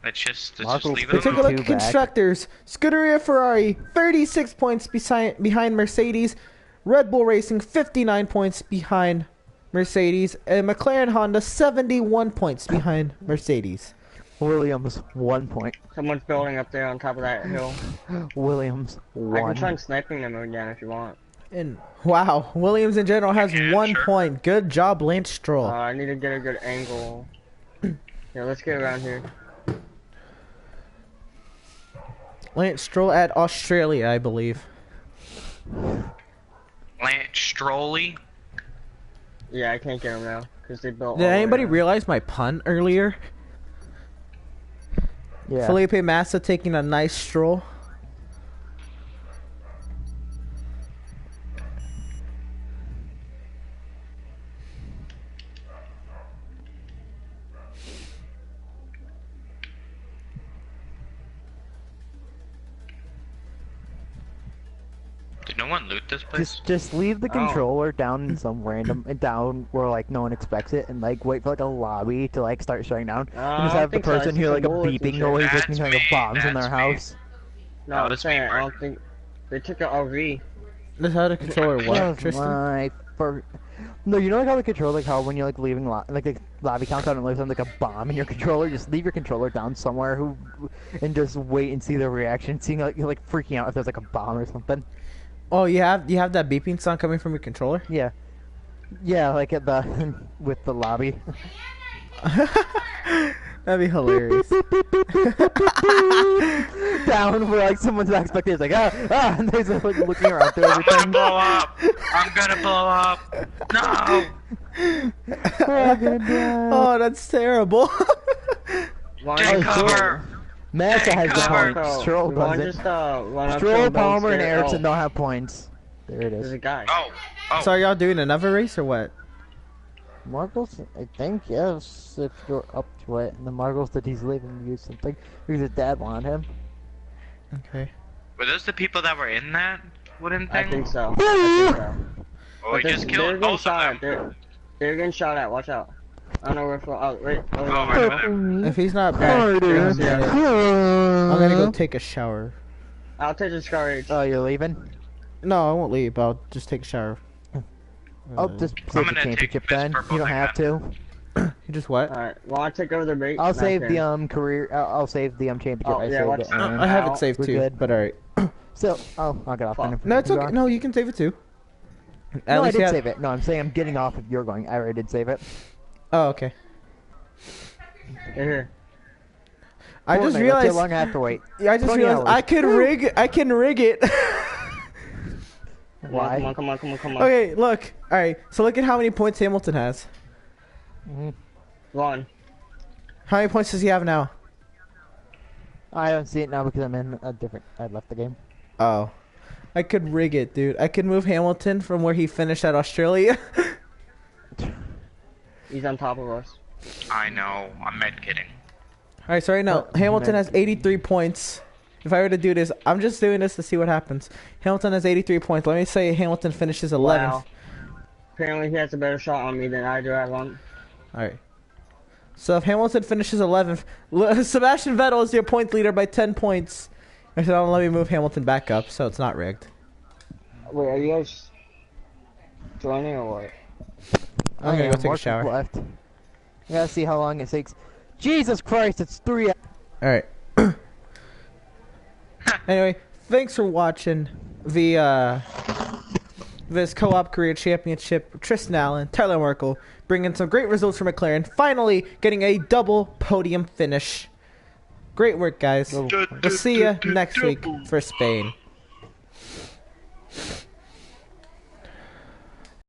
Let's just Markel's leave We it take a alone. look at 52 back. constructors. Scuderia Ferrari, 36 points behind Mercedes. Red Bull Racing, 59 points behind Mercedes. And McLaren Honda, 71 points behind Mercedes. Williams 1 point. Someone's building up there on top of that hill. Williams I can 1. try and sniping them again if you want. And wow, Williams in general has Yeah, 1 sure. point. Good job, Lance Stroll. I need to get a good angle. Yeah, let's get around here. Lance Stroll at Australia, I believe. Lance Strolley. Yeah, I can't get him now because they built. Did all the way anybody around. realize my pun earlier? Yeah. Felipe Massa taking a nice stroll. Did no one loot this place? Just leave the Oh. controller down in some random down where like no one expects it, and like wait for like a lobby to like start shutting down, and I just don't have the think so. I person see hear some like a bullets and beeping shit. noise, like That's like me, a bombs in their that's me. house. No, Oh, I'm this saying being I don't think they took an RV. That's how the controller That works, was Tristan. my No, you know like how the controller, like how when you're like leaving like the lobby countdown and leaves something like a bomb in your controller, just leave your controller down somewhere and just wait and see the reaction, seeing like you're like freaking out if there's like a bomb or something. Oh, you have that beeping sound coming from your controller? Yeah. Yeah, like at the with the lobby. That'd be hilarious. Down where like someone's not expecting, it's like and there's like looking around through I'm gonna everything. blow up! I'm gonna blow up! No! Oh, goodness. Oh, that's terrible. Why Take don't- cover! Massa has the cover. points. Stroll we want to doesn't. just run up to Stroll, them, don't Palmer, and scare- Ericsson oh, don't have points. There it There's is. a guy. Oh! Oh! So are y'all doing another race or what? Margles, I think, yes, if you're up to it. And the Margles that he's leaving to use something because his dad wanted him. Okay. Were those the people that were in that wooden I thing? think so. I think so. Oh, we But just they're killed getting both of shot them. at. They're getting shot at. Watch out. I don't know where from. Oh, wait. Oh, right over there. If he's not back, Harder. I'm gonna go take a shower. I'll take the Scourge. Oh, you're leaving? No, I won't leave. I'll just take a shower. Oh, just I'm save the gonna take championship this then. purple You don't thing have to. You just what? Alright, well, I'll take over the bait. I'll No, save okay. the career. I'll save the championship. Oh, I yeah, saved watch it. that. and- I have Ow. it saved We're too, good. but alright. So, I'll get off then. No, it's You're okay. on. No, you can save it too. At No, I least did you have- save it. No, I'm saying I'm getting off if you're going. I already did save it. Oh, okay. Here. I Fortnite, just let's see realized. how long I have to wait. Yeah, I just 20 realized hours. I can rig it. Why? Come on. Okay, look. Alright, so look at how many points Hamilton has. One. How many points does he have now? I don't see it now because I'm in a different. I left the game. Oh. I could rig it, dude. I could move Hamilton from where he finished at Australia. He's on top of us. I know. I'm med kidding. Alright, so right now, Hamilton has 83 points. If I were to do this, I'm just doing this to see what happens. Hamilton has 83 points. Let me say Hamilton finishes 11th. Wow. Apparently he has a better shot on me than I do at one. Alright. So if Hamilton finishes 11th, Sebastian Vettel is your point leader by 10 points. I said, let me move Hamilton back up, so it's not rigged. Wait, are you guys joining or what? I'm gonna go take a Mark shower. Left. I gotta see how long it takes. Jesus Christ, it's 3 hours. Alright. Anyway, thanks for watching the this co-op career championship. Tristan Allen, Tyler Markel, bringing some great results for McLaren. Finally getting a double podium finish. Great work, guys. We'll see you next week for Spain.